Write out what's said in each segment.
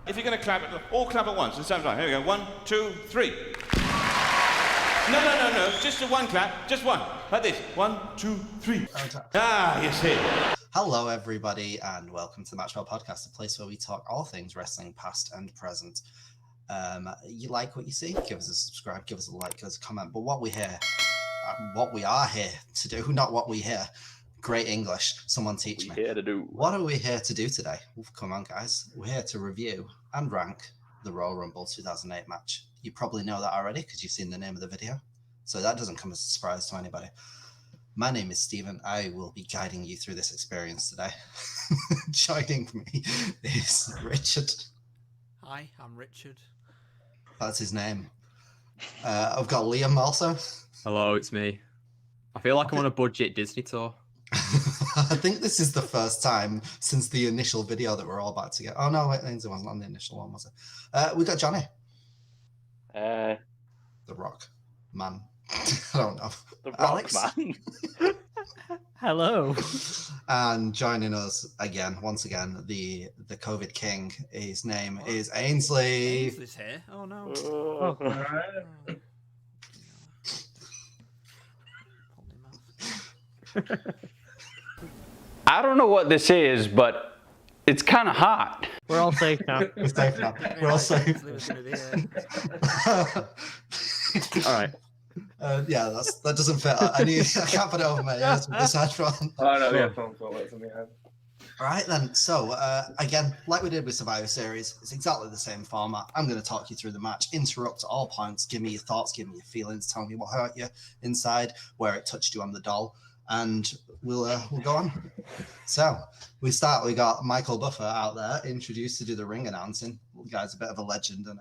If you're going to clap, all clap at once at the same time. Here we go. 1, 2, 3. No. Just a one clap. Just one. Like this. 1, 2, 3. Ah, you see. Hello, everybody, and welcome to the Matchball Podcast, a place where we talk all things wrestling, past and present. You like what you see? Give us a subscribe, give us a like, give us a comment. But what we are here to do, not what we hear. Great English. Someone teach me. Here to do. What are we here to do today? Come on, guys. We're here to review and rank the Royal Rumble 2008 match. You probably know that already because you've seen the name of the video. So that doesn't come as a surprise to anybody. My name is Stephen. I will be guiding you through this experience today. Joining me is Richard. Hi, I'm Richard. That's his name. I've got Liam also. Hello, it's me. I feel like I'm on a budget Disney tour. I think this is the first time since the initial video that we're all about to get. Oh no, wait, it wasn't on the initial one, was it? We got Johnny. The Rock Man. I don't know. The Rock Alex. Man. Hello. And joining us again, once again, the COVID King. His name is Ainsley. Ainsley's here. Oh no. Oh. Hold him off. I don't know what this is, but it's kind of hot. We're all safe now. We're safe now. We're all safe. Ainsley was gonna be here. All right. Yeah, that doesn't fit. I can't put it over my ears with this headphone. Oh no, yeah, phone call it from me. All right then. So again, like we did with Survivor Series, it's exactly the same format. I'm going to talk you through the match, interrupt at all points, give me your thoughts, give me your feelings, tell me what hurt you inside, where it touched you on the doll, and we'll go on. So we start. We got Michael Buffer out there, introduced to do the ring announcing. The guy's a bit of a legend, isn't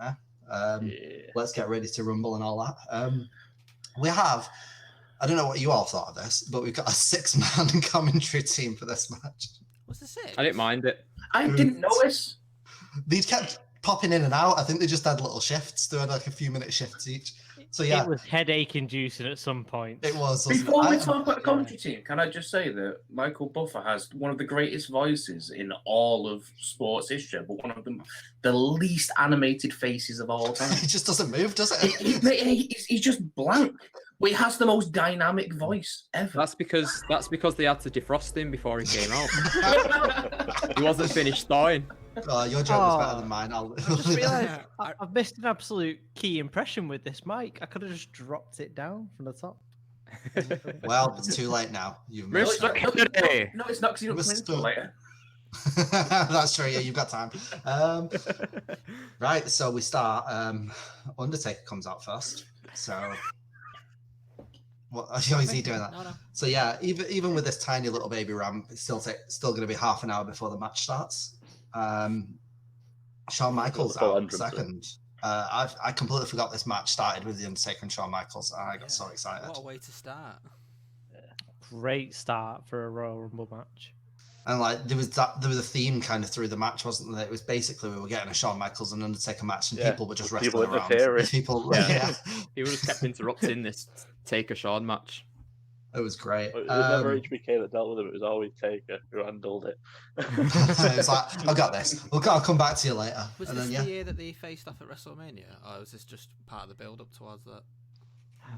he? Let's get ready to rumble and all that. We have. I don't know what you all thought of this, but we've got a 6-man commentary team for this match. Was this it? I didn't mind it. I didn't notice. These kept popping in and out. I think they just had little shifts. They had like a few minute shifts each. So yeah, It was headache inducing at some point. it was. wasn't Before we it? talk about the commentary team, can I just say that Michael Buffer has one of the greatest voices in all of sports history, but one of the least animated faces of all time. It just doesn't move, does it? He's just blank, but he has the most dynamic voice ever. That's because they had to defrost him before he came out. He wasn't finished thawing. Your joke was better than mine. I just realised Yeah, I've missed an absolute key impression with this mic. I could have just dropped it down from the top. Well, it's too late now. You've missed Mr. it. Kennedy. No, it's not because you don't Mr. play until later. That's true. Yeah, you've got time. Right. So we start. Undertaker comes out first. So. What is he doing that? No. So yeah, even with this tiny little baby ramp, it's still going to be half an hour before the match starts. Shawn Michaels Full out entrance, second. I completely forgot this match started with the Undertaker and Shawn Michaels, and I got so excited. What a way to start. Great start for a Royal Rumble match. And like there was a theme kind of through the match, wasn't there? It was basically we were getting a Shawn Michaels and Undertaker match, and people were just people wrestling around. interfering. People, Yeah. He would have kept interrupting this Taker Shawn match. It was great. It was never HBK that dealt with him. It was always Taker who handled it. It was like, I got this. I'll come back to you later. Was and this then the year that they faced off at WrestleMania, or was this just part of the build-up towards that?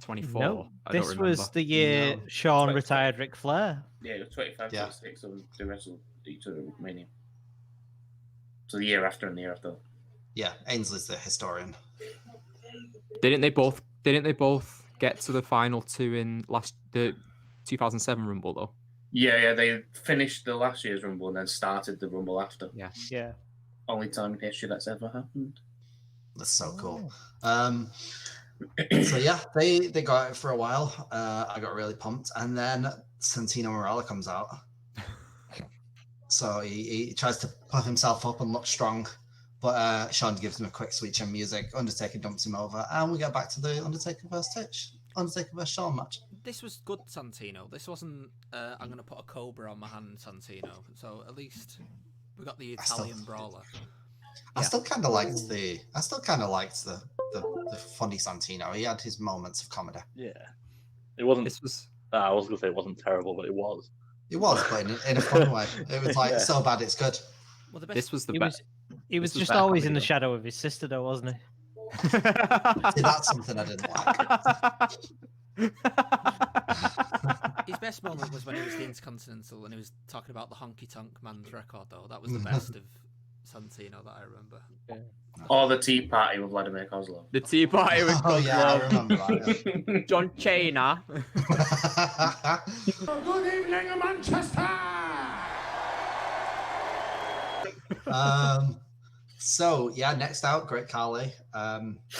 24. No, I don't this remember. was the year No. Shawn 25. retired Ric Flair. Yeah, it was 25 Yeah. 26 of the wrestled each other with Mania. So the year after and the year after. yeah, Ainsley's the historian. Didn't they both get to the final two in the 2007 Rumble though? Yeah, they finished the last year's Rumble and then started the Rumble after. Yeah. Yeah. Only time in history that's ever happened. That's so cool. So yeah, they got it for a while. I got really pumped, and then Santino Marella comes out. So he tries to puff himself up and look strong, but Shawn gives him a quick switch in music. Undertaker dumps him over, and we get back to the Undertaker versus Shawn match. This was good, Santino. This wasn't. I'm gonna put a cobra on my hand, Santino. So at least we got the Italian brawler. I still kind of liked the funny Santino. He had his moments of comedy. Yeah. It wasn't. This was I was going to say it wasn't terrible, but it was. It was, but in a fun way. It was like Yeah. so bad it's good. Well, the best. this was the It best. He was This was just better always in the comedy, shadow of his sister, though, wasn't he? See, that's something I didn't like. His best moment was when he was the Intercontinental and he was talking about the Honky Tonk Man's record, though. That was the best of Santino that I remember. Or the Tea Party with Vladimir Kozlov. The Tea Party with Oh yeah, I Kozlov. remember that. John Cena. Yeah. Good evening, Manchester. So yeah, next out, Great Khali.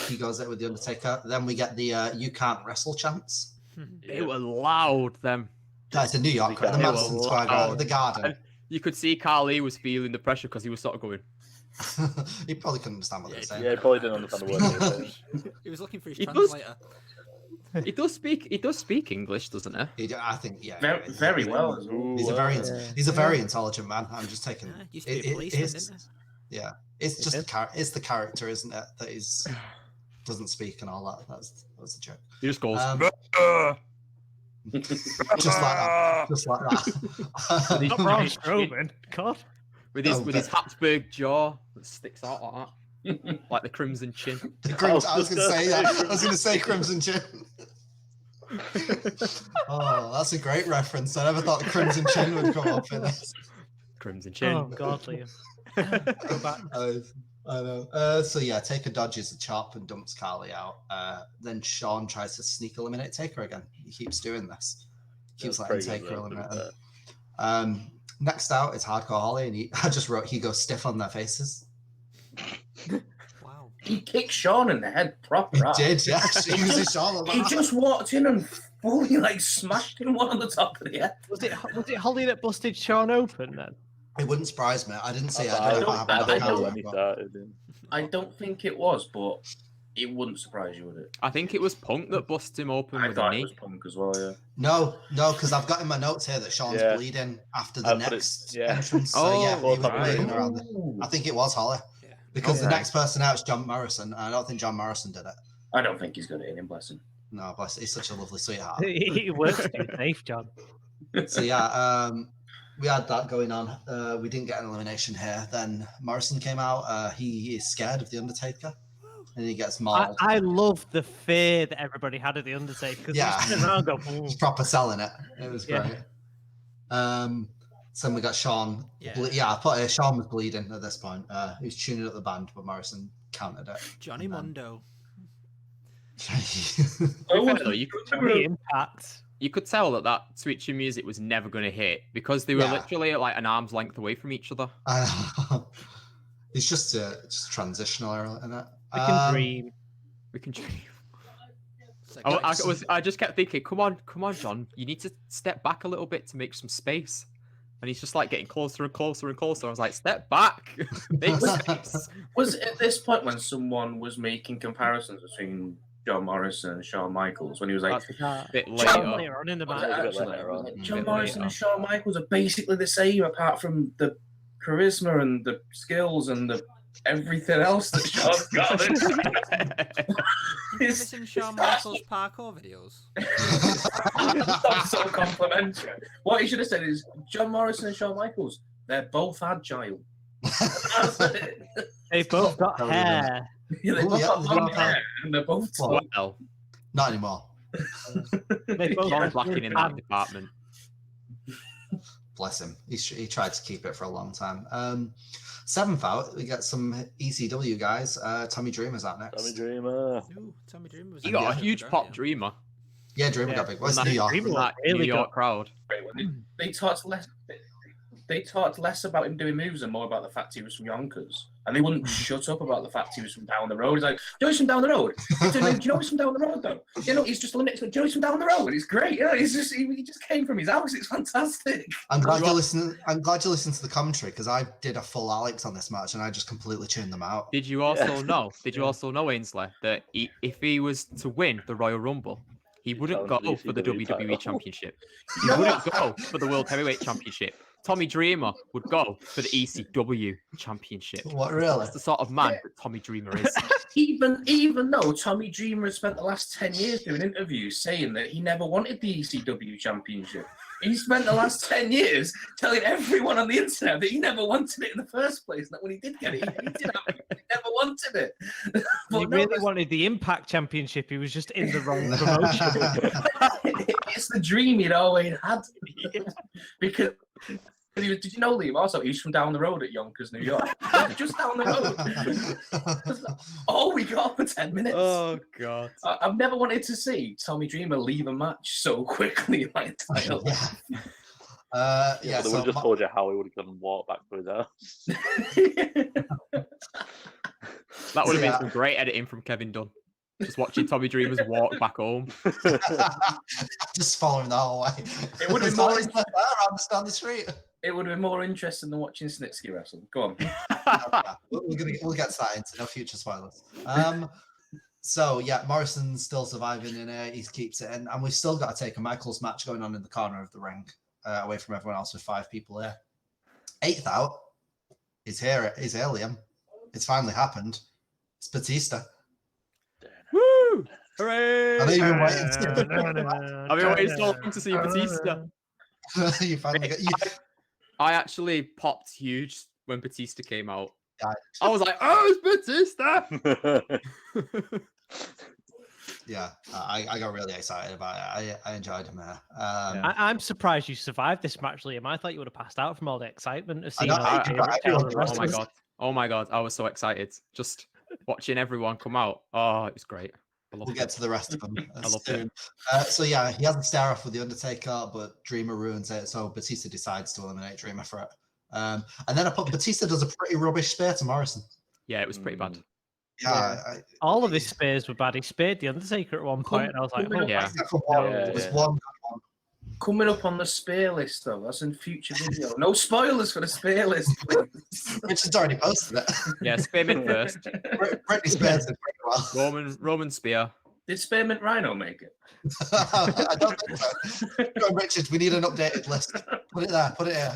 He goes there with the Undertaker. Then we get the "You Can't Wrestle" chants. They were loud, them. That's in New York, right? The They were Madison Square loud. Garden, the Garden. And you could see Khali was feeling the pressure because he was sort of going. He probably couldn't understand what they were saying. Yeah, he probably didn't understand the word he was saying. He was looking for his He does- translator. He does speak English, doesn't he? I think, yeah. Very, very well. as well. He's a very intelligent man. I'm just taking. Yeah, used to be a policeman, it's- didn't Yeah, it's just it's the character, isn't it? That he's doesn't speak and all that. That's a joke. He just goes. Just like that. Just like that. Not Braun Strowman. God. with his Habsburg jaw that sticks out like that, like the Crimson Chin. I was going to say that. I was going to say Crimson Chin. Oh, that's a great reference. I never thought Crimson Chin would come up in this. Crimson Chin. Oh, God, Liam. Go back. I know. So yeah, Taker dodges the chop and dumps Khali out. Then Sean tries to sneak eliminate Taker again. He keeps doing this. Keeps letting Taker eliminate him. Next out is Hardcore Holly, and I just wrote he goes stiff on their faces. Wow. He kicked Sean in the head proper. He hard. did, yeah. He was a Sean. He just walked in and fully smashed him one on the top of the head. Was it Holly that busted Sean open then? It wouldn't surprise me. I didn't see it. I I don't know if don't happened know off when he camera, started. I don't think it was, but it wouldn't surprise you, would it? I think it was Punk that busted him open I with a thought it knee. was Punk as well, yeah. No, because I've got in my notes here that Sean's Yeah. bleeding after the I put it- next yeah. entrance. So Oh, yeah, he was right. bleeding around. I think it was Holly. Yeah. Because the Okay. next person out is John Morrison. And I don't think John Morrison did it. I don't think he's going to hit him, bless him. No, bless. He's such a lovely sweetheart. He works too safe, John. So yeah, we had that going on. We didn't get an elimination here. Then Morrison came out. He is scared of the Undertaker, and he gets mauled. I love the fear that everybody had of the Undertaker. 'Cause Yeah. he was sitting around going, He's proper selling it. It was Yeah. great. So then we got Sean. Yeah. I put Sean was bleeding at this point. He was tuning up the band, but Morrison countered it. Johnny And then- Mundo. Though, you the impact. you could tell that switching music was never going to hit because they were Yeah. literally at like an arm's length away from each other. It's just transitional, isn't it? We can dream. We can dream. It's like, I just kept thinking, come on, John, you need to step back a little bit to make some space. And he's just like getting closer and closer and closer. I was like, step back, make space. Was it at this point when someone was making comparisons between John Morrison and Shawn Michaels when he was like, That's a bit John later. later on in the was match. it a bit actually? later on. Like, A John bit Morrison and later. Shawn Michaels are basically the same apart from the charisma and the skills and the everything else that Shawn's got. have you ever seen Shawn Michaels parkour videos? That's so complimentary. What he should have said is John Morrison and Shawn Michaels, they're both agile. That's it. They both got Totally hair. Yeah, they Oh, both yeah, got they long both have- hair and they're both Well, tall. Well, Not anymore. They both John's have lacking in that department. Bless him. He tried to keep it for a long time. Seventh out, we get some ECW guys. Tommy Dreamer's out next. Tommy Dreamer. Ooh, Tommy Dreamer was He in got a the huge episode, pop yeah. dreamer. Yeah, Dreamer Yeah. got big. What's From New that- York? Dreamer from that really New York got- crowd. They talked less. They talked less about him doing moves and more about the fact he was from Yonkers, and they wouldn't shut up about the fact he was from down the road. He's like, "Do you know he's from down the road? Do you know he's from down the road though? You know he's just limited. Do you know he's from down the road? It's great. You know, he just came from his house. It's fantastic." I'm glad You you are- listen. I'm glad you listened to the commentary because I did a full Alex on this match and I just completely tuned them out. Did you also know? Did you also know, Ainsley, that if he was to win the Royal Rumble, he wouldn't go Challenge the for the ECW WWE title. Championship. He wouldn't go for the World Heavyweight Championship. Tommy Dreamer would go for the ECW Championship. What really? That's the sort of man that Tommy Dreamer is. Even though Tommy Dreamer has spent the last 10 years doing interviews saying that he never wanted the ECW championship. He spent the last 10 years telling everyone on the internet that he never wanted it in the first place. That when he did get it, he did have it. He never wanted it. He But no, really that's- wanted the Impact Championship. He was just in the wrong promotion. it's the dream he'd always had. Because he was, did you know, Liam? Also, he's from down the road at Yonkers, New York. Just down the road. All we got for 10 minutes. Oh god. I've never wanted to see Tommy Dreamer leave a match so quickly in my entire life. yeah. Yeah, Yeah, they would so have just told you how he would have gone and walked back to his house. That would have been Yeah. some great editing from Kevin Dunn. Just watching Tommy Dreamer's walk back home. just following the whole way. It would have been So more he's like, "Ah, down the street. It would have been more interesting than watching Snitsky wrestle. Go on. Yeah, we'll get to that into no future spoilers. So yeah, Morrison's still surviving in it. He keeps it in, and we've still got to take a Michaels match going on in the corner of the ring, away from everyone else with 5 people here. 8th out is here. Is Liam. It's finally happened. It's Batista. Woo! Hooray! I know you've been waiting. To I've been waiting so long to see Batista. you finally got. I actually popped huge when Batista came out. Yeah. I was like, oh, it's Batista! Yeah, I got really excited about it. I enjoyed him there. I'm surprised you survived this match, Liam. I thought you would have passed out from all the excitement of I seeing know, all I- the I- all the I- Oh my wrestlers. god. Oh my god. I was so excited. Just watching everyone come out. Oh, it was great. I loved We'll get to the rest of them loved soon. So yeah, he has a stare off with the Undertaker, but Dreamer ruins it. So Batista decides to eliminate Dreamer for it. And then Batista does a pretty rubbish spear to Morrison. Yeah, it was pretty bad. Yeah, All of his spears were bad. He speared the Undertaker at one point, and I was like, oh, Yeah. except for one. Yeah, There was yeah. one good one. Coming up on the spear list, though. That's in future video. No spoilers for the spear list, please. Richard's already posted it. Yeah, Spearmint first. Britney Spears did pretty well. Roman Spear. Did Spearmint Rhino make it? I don't think so. Go on, Richard, we need an updated list. Put it there. Put it here.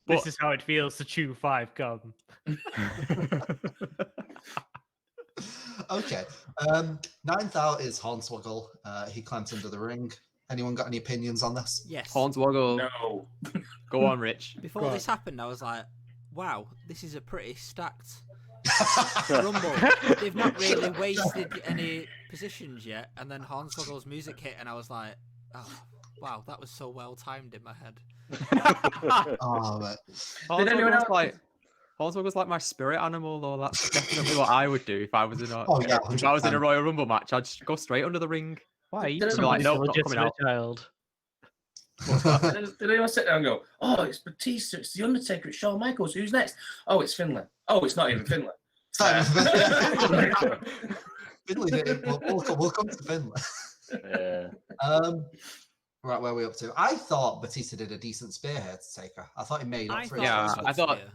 this is how it feels to chew 5 gum. Okay. 9th out is Hornswoggle. He climbs under the ring. Anyone got any opinions on this? Yes. Hornswoggle. No. Go on, Rich. Before this happened, I was like, wow, this is a pretty stacked Rumble. They've not really wasted any positions yet. And then Hornswoggle's music hit, and I was like, oh, wow, that was so well timed in my head. Oh, but anyone else- Hornswoggle's like my spirit animal, though. That's definitely what I would do if I was in a Oh, yeah, if I was in a 100%. Royal Rumble match. I'd just go straight under the ring. Why? You Did just it- like, no, a not coming legitimate out. child. Did anyone sit down and go, oh, it's Batista, it's The Undertaker, it's Shawn Michaels, who's next? Oh, it's Finlay. Oh, it's not even Finlay. Finley did. We'll come to Finley. Yeah. Right, where are we up to? I thought Batista did a decent spear here to take her. I thought he made up I for thought it. it Yeah, was a good I thought- spear.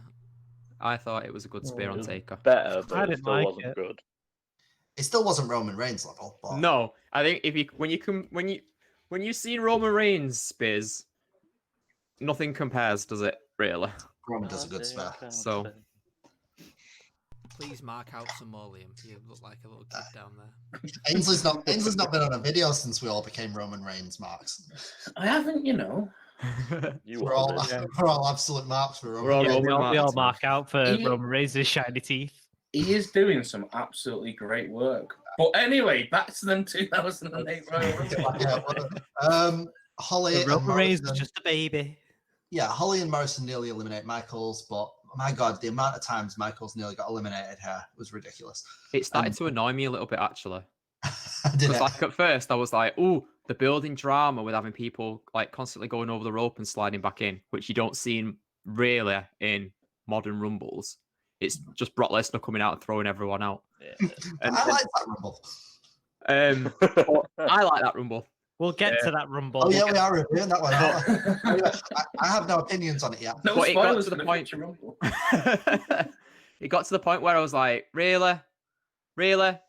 I thought it was a good spear on Mm. Taker. Better, but I it didn't still like wasn't it. good. It still wasn't Roman Reigns level. But No, I think if you when you see Roman Reigns spears, nothing compares, does it? Really? Roman does a good spear. So- Please mark out some more, Liam. You look like a little kid down there. Ainsley's not been on a video since we all became Roman Reigns marks. I haven't, you know. You We're all all, did. we're all absolute marks for Roman. We're all Reigns. Roman We all marks. mark out for He- Roman Reigns' shiny teeth. He is doing some absolutely great work. But anyway, back to them 2008 Royal Rumble. Yeah, well, Holly and Roman Reigns is Morrison- just a baby. Yeah, Holly and Morrison nearly eliminate Michaels, but my God, the amount of times Michaels nearly got eliminated here was ridiculous. It started to annoy me a little bit actually. Did Because it? like at first I was like, oh, the building drama with having people like constantly going over the rope and sliding back in, which you don't see really in modern rumbles. It's just Brock Lesnar coming out and throwing everyone out. Yeah. And, I like that rumble. I like that rumble. We'll get to that Rumble. Oh yeah, We'll we are reviewing that one. aren't we? I have no opinions on it yet. No But it got spoilers to for the the point- future Rumble. It got to the point where I was like, really?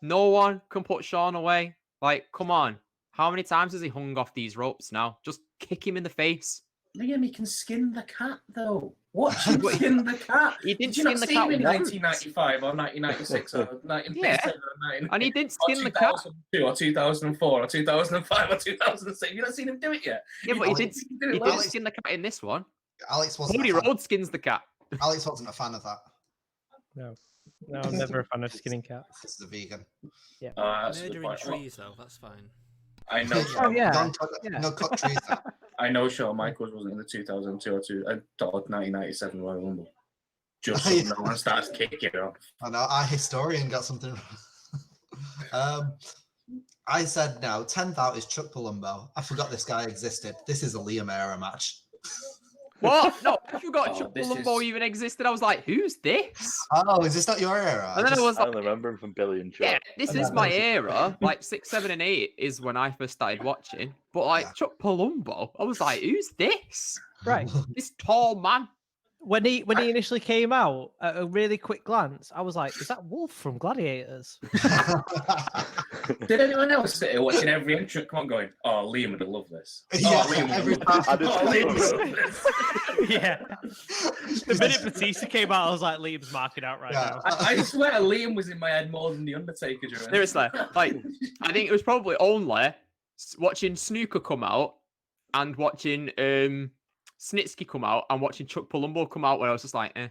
No one can put Sean away? Like, come on. How many times has he hung off these ropes now? Just kick him in the face. Liam, he can skin the cat, though. Watch him skin the cat. He didn't Did you not skin the see cat him in once. 1995 or 1996 or 1997 or And he didn't or skin the cat. 2002 or 2004 or 2005 or 2006. You not seen him do it yet? Yeah, but he did didn't Alex- skin the cat in this one. Alex wasn't. Cody A fan. Rhodes skins the cat. Alex wasn't a fan of that. No, I'm never a fan of skinning cats. This is a vegan. That's a good Murdering point. trees, though, that's fine. I know. Oh yeah. No, no cut trees. I know Shawn Michaels wasn't in the 2002 or 1997 Royal Rumble. Just so no one starts kicking off. I know our historian got something wrong. I said no. 10th out is Chuck Palumbo. I forgot this guy existed. This is a Liam era match. What? No, I forgot Oh, Chuck this Palumbo is- even existed. I was like, who's this? Oh, is this not your era? And then I was I like, only remember him from Billy and Chuck. yeah, this is my era. Like 6, 7, and 8 is when I first started watching. But like Yeah. Chuck Palumbo, I was like, who's this? Right. This tall man. When he initially came out, at a really quick glance, I was like, "Is that Wolf from Gladiators?" Did anyone else sit here watching every entrant come on going, oh, Liam would love this. Yeah, Oh, Liam would every love this. I did Oh, think Liam would so. love this. Yeah. The minute Batista came out, I was like, "Liam's marking out right Yeah. now." I swear Liam was in my head more than The Undertaker during Seriously, like I think it was probably only watching Snooker come out and watching Snitsky come out and watching Chuck Palumbo come out where I was just like, eh.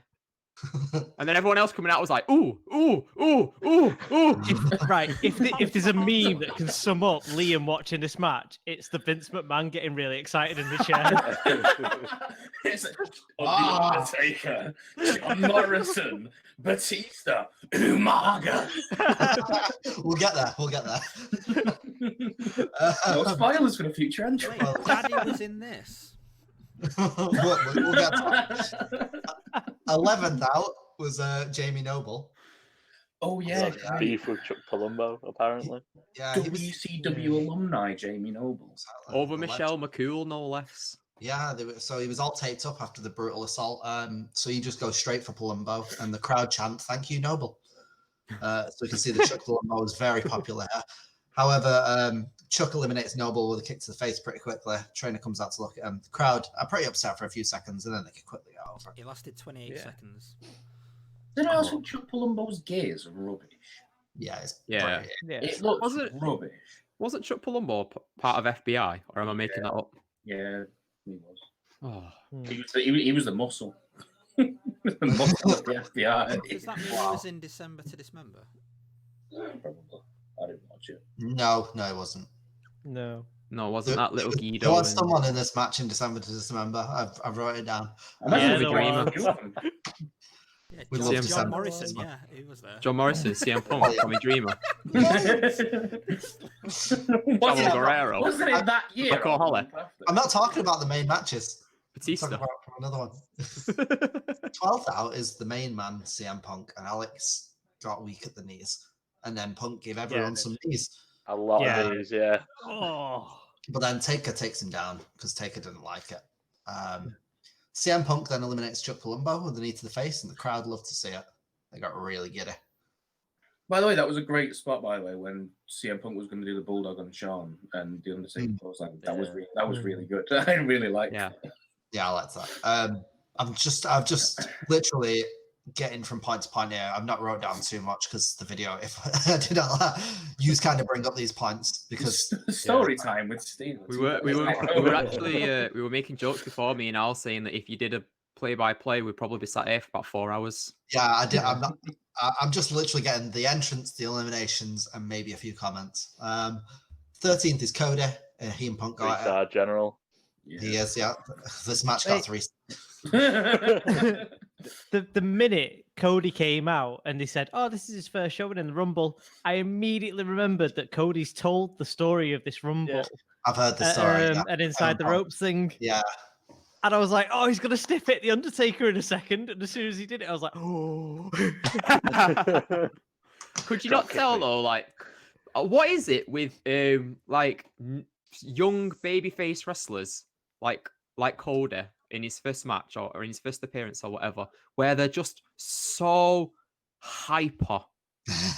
And then everyone else coming out was like, ooh, ooh, ooh, ooh, ooh. Right. If there's a meme that can sum up Liam watching this match, it's the Vince McMahon getting really excited in the chair. It's like, The Undertaker, John Morrison, Batista, Umaga. We'll get there. We'll get there. No spoilers for the future entry. Wait, Daddy was in this. we'll get to 11th out was Jamie Noble. Oh yeah, Beef with Chuck Palumbo, apparently. Yeah, he was WCW alumni Jamie Noble. Over the Michelle McCool, no less. Yeah, so he was all taped up after the brutal assault. So he just goes straight for Palumbo, and the crowd chant, "Thank you, Noble." So we can see that Chuck Palumbo was very popular here. However, Chuck eliminates Noble with a kick to the face pretty quickly. Trainer comes out to look at him. The crowd are pretty upset for a few seconds, and then they can quickly get over. It lasted 28 seconds. Did I also think Chuck Palumbo's gears are rubbish? Yeah, it's Yeah. pretty- Yeah. It looks Was it- rubbish. Wasn't Chuck Palumbo part of FBI, or am I making that up? Yeah, he was. Oh, He was the muscle. The muscle of the FBI. Does that mean it was in December to Dismember? Probably. I didn't watch it. No, it wasn't. No. no, wasn't that little There Guido? was and- someone in this match in December to December. I've wrote it down. Imagine Yeah, if there it was. Yeah, We John, love John December. Morrison, yeah, he was there. John Morrison, CM Punk, Tommy Dreamer, Wasn't Chavo it- Guerrero, Wasn't it that year? Rocco Holly. I'm not talking about the main matches. I'm Batista. talking about from another one. 12th out is the main man, CM Punk, and Alex got weak at the knees. And then Punk gave everyone some knees. A lot Yeah. of these, yeah. Oh. But then Taker takes him down because Taker didn't like it. CM Punk then eliminates Chuck Palumbo with a knee to the face, and the crowd loved to see it. They got really giddy. By the way, that was a great spot. By the way, when CM Punk was going to do the Bulldog on Shawn and the Undertaker, I was like, that was really good. I really liked Yeah. it. Yeah, I like that. I've just literally getting from point to point here. I've not wrote down too much because the video, if I did all that, you kind of bring up these points because Story time with Steve. We were actually we were making jokes before, me and Al, saying that if you did a play-by-play, we'd probably be sat here for about 4 hours. yeah, I did. I'm not. I'm just literally getting the entrance, the eliminations, and maybe a few comments. 13th is Cody. He and Punk got it. Three-star general. He is, yeah. This match got 3. The minute Cody came out and they said, "Oh, this is his first showing in the Rumble," I immediately remembered that Cody's told the story of this Rumble Yeah. I've heard the story. Yeah. and inside the Punk. ropes thing. Yeah. And I was like, "Oh, he's gonna sniff it, the Undertaker, in a second." And as soon as he did it, I was like, "Oh." Could you not tell though, like, what is it with young babyface wrestlers like Cody in his first match or in his first appearance or whatever, where they're just so hyper,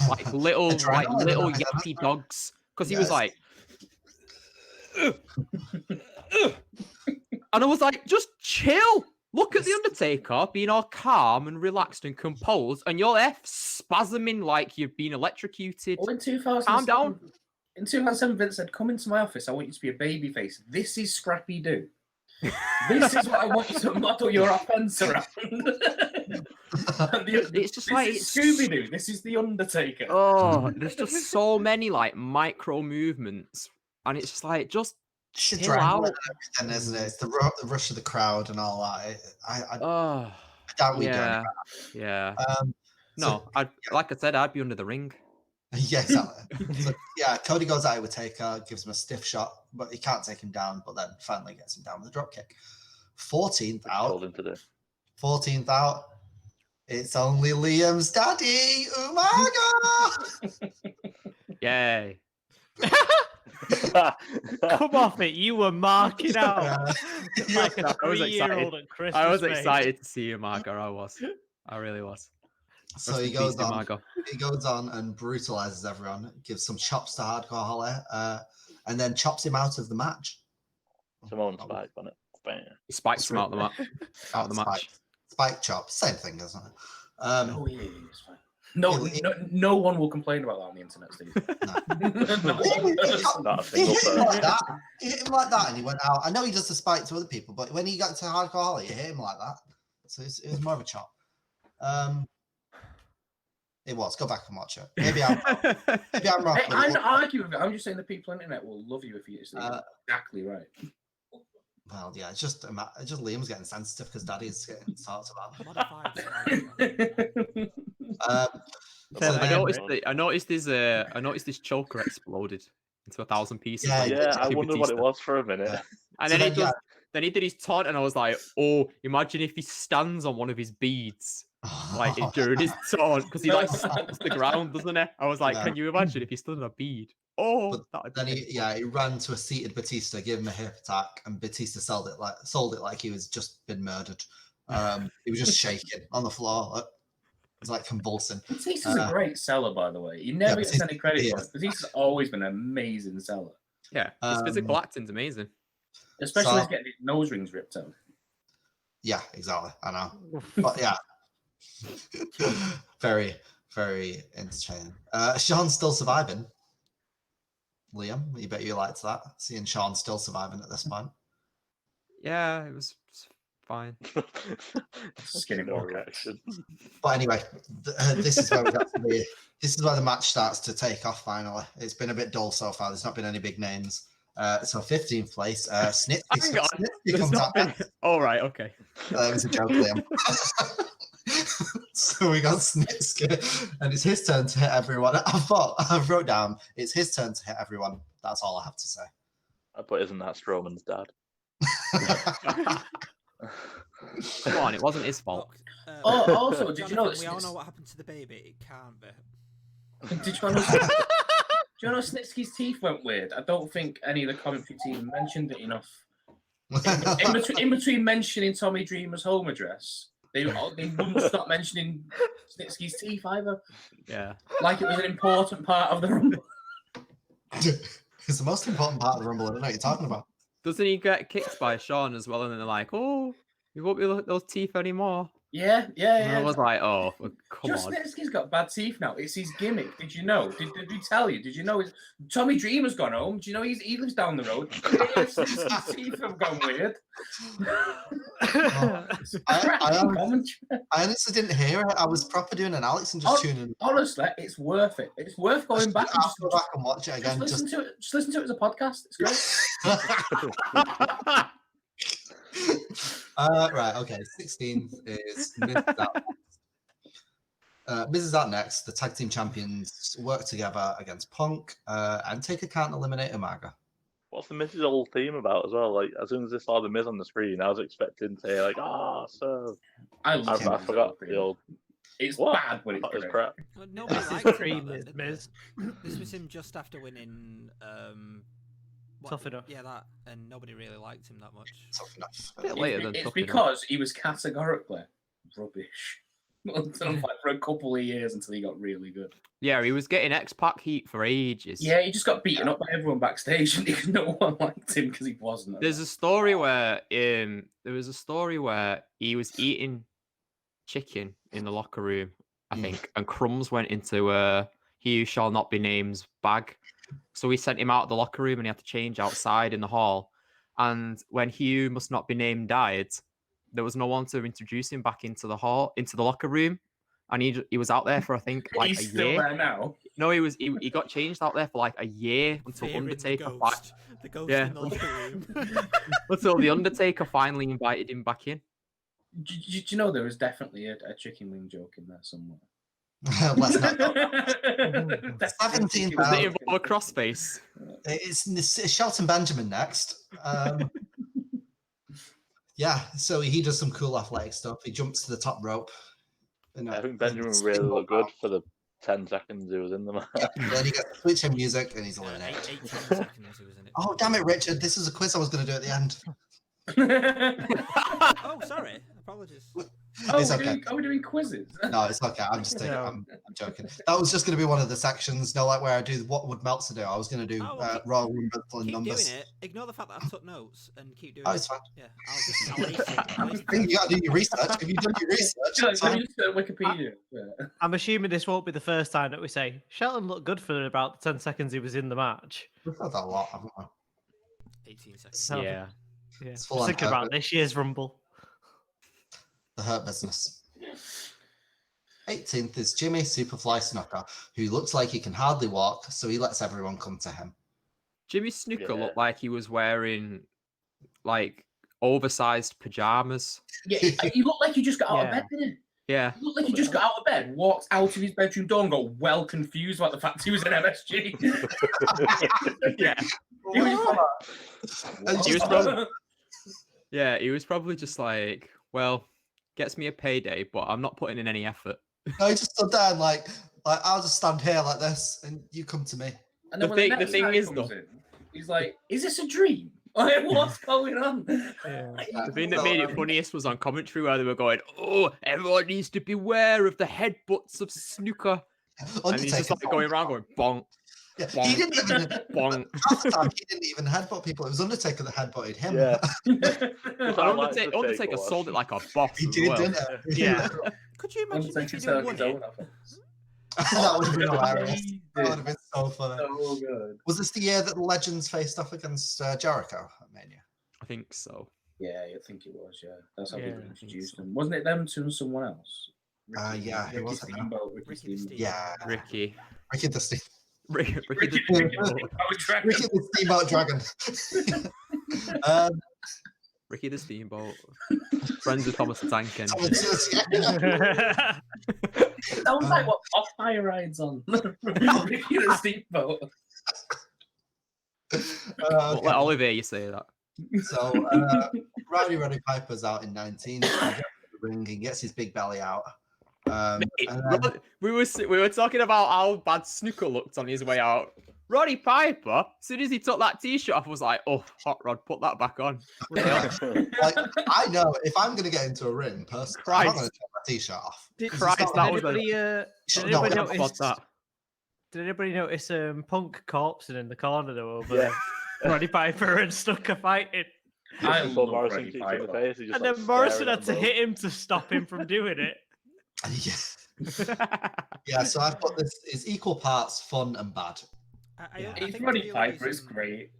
like little Adrenaline, yappy dogs? Because he Yes. was like, and I was like, just chill. Look at the Undertaker being all calm and relaxed and composed, and you're there spasming like you've been electrocuted. Well, in 2007, Calm down. In 2007, Vince said, "Come into my office. I want you to be a babyface. This is Scrappy Doo. This is what I want you to model your offense around." It's just this like is Scooby Doo. This is the Undertaker. Oh, there's just so many like micro movements, and it's just like just It's chill out. everything, isn't it? It's the rush of the crowd and all that. I Oh, doubt we do. yeah, yeah. So, No, like I said, I'd be under the ring. yeah, exactly. So, yeah, Cody goes at it with Taker, gives him a stiff shot, but he can't take him down. But then finally gets him down with a drop kick. 14th Told out. him to do. 14th out. It's only Liam's daddy, Umaga. Yay! Come off it. You were marking out like a I was 3-year-old at Christmas. I was mate. excited to see you, Margo. I really was. So Rest he in goes peace to on. Margo. He goes on and brutalizes everyone. Gives some chops to Hardcore Holly, and then chops him out of the match. Simone Spike on it. Bam. He spikes him out the match. Out of the match. Spike chop, same thing, isn't it? Oh, yeah, it's fine. No one will complain about that on the internet, Steve. Not a He single hit him like person. that. He hit him like that, and he went out. I know he does the spike to other people, but when he got to Hardcore Holly, he hit him like that. So it was more of a chop. It was. Go back and watch it. Maybe I'm wrong. Hey, but I'm it not arguing with it. I'm just saying the people on the internet will love you if you it's exactly right. well, yeah, it's just Liam's getting sensitive because Daddy's getting talked about. Modified style. So I then- noticed this choker exploded into 1,000 pieces. Yeah, like Yeah, I Batista. wondered what it was for a minute. And So then, then, then he did his taunt, and I was like, "Oh, imagine if he stands on one of his beads, like during his taunt, because he like stomps the ground, doesn't he?" I was like, Yeah. "Can you imagine if he stood on a bead?" Oh, But that'd then be he ran to a seated Batista, gave him a hip attack, and Batista sold it like he was just been murdered. He was just shaking on the floor. It was like convulsing. Batista's a great seller, by the way. He never gets Batista any credit for is. it. Batista's always been an amazing seller, yeah. His physical acting's amazing. especially So- when he's getting his nose rings ripped out. Yeah, exactly. I know. But yeah. Very, very entertaining. Sean's still surviving. Liam, you bet you liked that. Seeing Sean still surviving at this point. Yeah, it was fine. Skinny no pocket. reaction. But anyway, this is where this is where the match starts to take off finally. It's been a bit dull so far. There's not been any big names. So 15th place, Snitsky. Hang on, Snitsky There's comes not out. been... All right, okay. That was a joke, Liam. So we got Snitsky, and it's his turn to hit everyone. I wrote down, it's his turn to hit everyone. That's all I have to say. But isn't that Strowman's dad? Come on, it wasn't his fault. Look, Oh, also, did you know Jonathan, that we all know what happened to the baby? It can't be. Did you know? Do you know Snitsky's teeth went weird? I don't think any of the commentary team mentioned it enough. In between mentioning Tommy Dreamer's home address, they wouldn't stop mentioning Snitsky's teeth either. Yeah. Like it was an important part of the rumble. It's the most important part of the Rumble. I don't know what you're talking about. Doesn't he get kicked by Sean as well? And then they're like, "Oh, you won't be those teeth anymore." Yeah. And I was like, "Oh, well, come Just on." Snitsky's got bad teeth now. It's his gimmick. Did you know? Did we tell you? Did you know? Tommy Dreamer's gone home. Do you know he lives down the road? His teeth have gone weird. I honestly didn't hear it. I was proper doing an Alex and just tuning in. Honestly, it's worth it. It's worth going back and I'll go back and watch it again. just listen to it. Just listen to it as a podcast. It's great. Right, okay. 16th is Miz is out next. Miz is out next. The tag team champions work together against Punk, and Taker can't eliminate Umaga. What's the Miz's whole theme about as well? Like, as soon as I saw the Miz on the screen, I was expecting to hear, like, so. I I forgot the old. It's What? bad when it's That was great. crap. Well, nobody This is liked him cream, back then, Miz. did they? This was him just after winning. Tough Enough. Yeah, that, and nobody really liked him that much. Tough enough. A bit later than It's Tough Enough. because he was categorically rubbish. until like for a couple of years until he got really good. Yeah, he was getting X-Pac heat for ages. Yeah, he just got beaten up by everyone backstage, and no one liked him because he wasn't. There's a story where there was a story where he was eating chicken in the locker room, I think, and crumbs went into he who shall not be named's bag. So we sent him out of the locker room and he had to change outside in the hall. And when Hugh must not be named died, there was no one to introduce him back into the locker room. And he was out there for I think like He's a still year. there now. No, he got changed out there for like a year until Fearing Undertaker the ghost in the locker room. until the Undertaker finally invited him back in. Do you know there was definitely a chicken wing joke in there somewhere? Let's not go. 17,000. Does it involve a crossface? It's Shelton Benjamin next. Yeah, so he does some cool athletic stuff. He jumps to the top rope. I think Benjamin really looked good for the 10 seconds he was in the match. Then he gets switching music and he's eliminated. 18 seconds he was in it. Oh, damn it, Richard. This is a quiz I was going to do at the end. Oh, sorry. Apologies. It's okay. Are we doing quizzes? No, it's okay. I'm just taking, I'm joking. That was just going to be one of the sections, like where I do what would Meltzer do. I was going to do Royal Rumble and Keep numbers. doing it. Ignore the fact that I took notes and keep doing Oh, it. it's fine. Yeah, I'll ace it. You got to do your research. Have you done your research? It's Let fine. me just go to Wikipedia. I'm assuming this won't be the first time that we say Shelton looked good for about the 10 seconds he was in the match. We've had that a lot, haven't we? 18 seconds. So, Yeah. yeah. It's full Just on thinking about purpose. this year's Rumble. The Hurt Business. 18th is Jimmy Superfly Snooker, who looks like he can hardly walk, so he lets everyone come to him. Jimmy Snooker Yeah. looked like he was wearing like oversized pajamas. Yeah, he looked like he just got out of bed, didn't he? Yeah. He looked like he just got out of bed, walked out of his bedroom door, and got well confused about the fact he was in MSG. Yeah. He was And He was just- probably, yeah, he was probably just like, well, gets me a payday, but I'm not putting in any effort. No, he just stood there and like I'll just stand here like this, and you come to me. And The then when thing- next the thing guy is, comes though- in, he's like, "Is this a dream? Like, what's going on?" The thing that made it funniest was on commentary where they were going, "Oh, everyone needs to beware of the headbutts of Snooker," and he's just like going around going bonk, Yeah, bonk, he didn't even. bonk. Half the time, he didn't even headbutt people. It was Undertaker that headbutted him. Yeah. And Undertaker sold it like a boss. He as did, well. didn't he? Yeah. Could you imagine if Undertaker you selling won his it? own offense. That would have been hilarious. That would have been so funny. So good. Was this the year that the Legends faced off against Jericho at Mania? I think so. Yeah, I think it was. Yeah, that's how Yeah, people I think introduced so. them. Wasn't it them to someone else? Yeah, who Ricky was it now? Steamboat. Ricky Ricky the Steamboat. Yeah, Ricky. Ricky the Steam. Ricky Ricky the Steamboat. Ricky the Steamboat Dragon. Ricky the Steamboat. Friends with Thomas the Tank Engine. Sounds like what off-fire rides on. Ricky the Steamboat. Don't let Oliver you say that. So Roddy Piper's out in 19. He gets to the ring, he gets his big belly out. Mate, And then- we were talking about how bad Snooker looked on his way out. Roddy Piper, as soon as he took that t-shirt off, was like, "Oh, hot rod, put that back on." like, I know if I'm going to get into a ring, personally, I'm not going to take my t-shirt off. Christ, not that Did was anybody, a Shut- did no, anybody we spot notice? that. Did anybody notice Punk corpsing in the corner though over Yeah. Roddy Piper and Snooker fighting? I Before love Morrison Roddy kicked him in the Piper. face, he just And like then Morrison staring had at to him. hit him to stop him from doing it. Yeah, so I've got this. It's equal parts fun and bad. I He's think Roddy the real Piper. It's reason- great.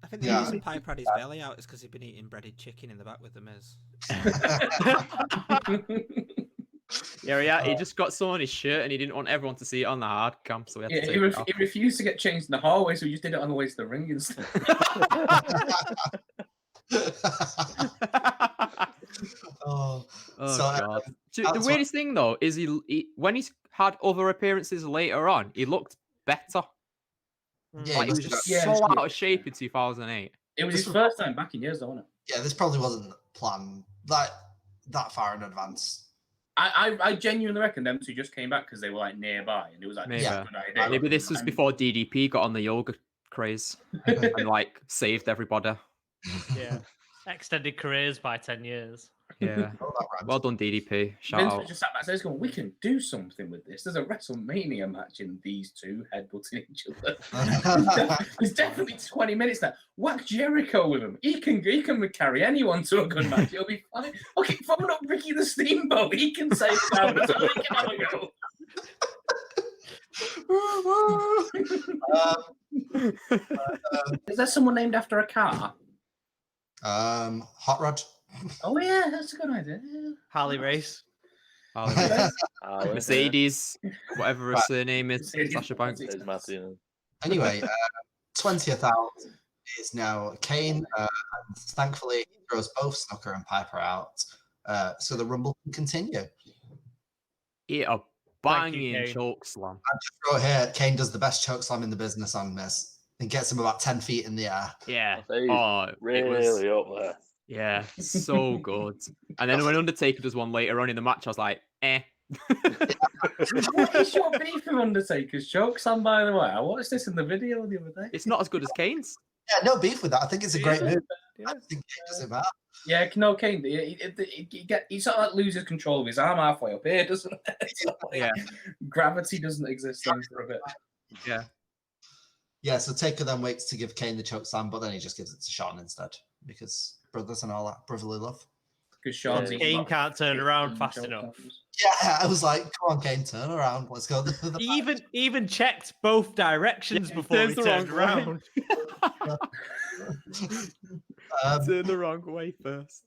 I think the Yeah. reason Piper had his belly out is because he'd been eating breaded chicken in the back with the Miz. Yeah, he just got some on his shirt and he didn't want everyone to see it on the hard cam, so we had Yeah, to he, take it off. he refused to get changed in the hallway, so he just did it on the way to the ring instead. Oh, Oh, So, God. The that's what- weirdest thing though is he when he's had other appearances later on, he looked better. yeah, Like he it was was just Yeah, so it's out good. of shape in 2008. It was This his was- first time back in years, though, wasn't it? yeah, this probably wasn't planned that far in advance. I genuinely reckon them two just came back because they were like nearby, and it was like Maybe. this is a good idea. Maybe this was And- before DDP got on the yoga craze and like saved everybody. Yeah. Extended careers by 10 years. Yeah. Oh, that rhymes. Well done, DDP. Shout Vince out. was just sat backstage going, we can do something with this. There's a WrestleMania match in these two headbutting each other. There's definitely 20 minutes there. Whack Jericho with him. He can carry anyone to a good match. It'll be fine. Okay, phone up Ricky the Steamboat. He can save it down. So they can have a go. Is there someone named after a car? Hot Rod. Oh yeah, that's a good idea. Harley Race. Mercedes, whatever her Right. surname is, Mercedes. Sasha Banks. There's Martina. Anyway, 20th out is now Kane. And thankfully, he throws both Snooker and Piper out. So the Rumble can continue. Eat a Thank you, banging Kane. choke slam. I just wrote here, Kane does the best choke slam in the business on Miz and gets him about 10 feet in the air. Yeah. He's Oh, it really was. up there. Yeah, so good. And then when Undertaker does one later on in the match, I was like, eh. What is your beef with Undertaker's choke slam, by the way? I watched this in the video the other day. It's not as good as Kane's. Yeah, no beef with that. I think it's a great move. Yeah. I think Kane does it better. Yeah, no, Kane, he sort of like loses control of his arm halfway up here, doesn't it? It's like Yeah. Gravity doesn't exist then for a bit. Yeah. Yeah, so Taker then waits to give Kane the choke slam, but then he just gives it to Sean instead because brothers and all that brotherly love. Because Sean's Yeah. Kane can't turn around fast choke enough. slams. Yeah, I was like, come on, Kane, turn around. Let's go. He even checked both directions Yeah, before he turns the turned wrong way. around. Turn the wrong way first.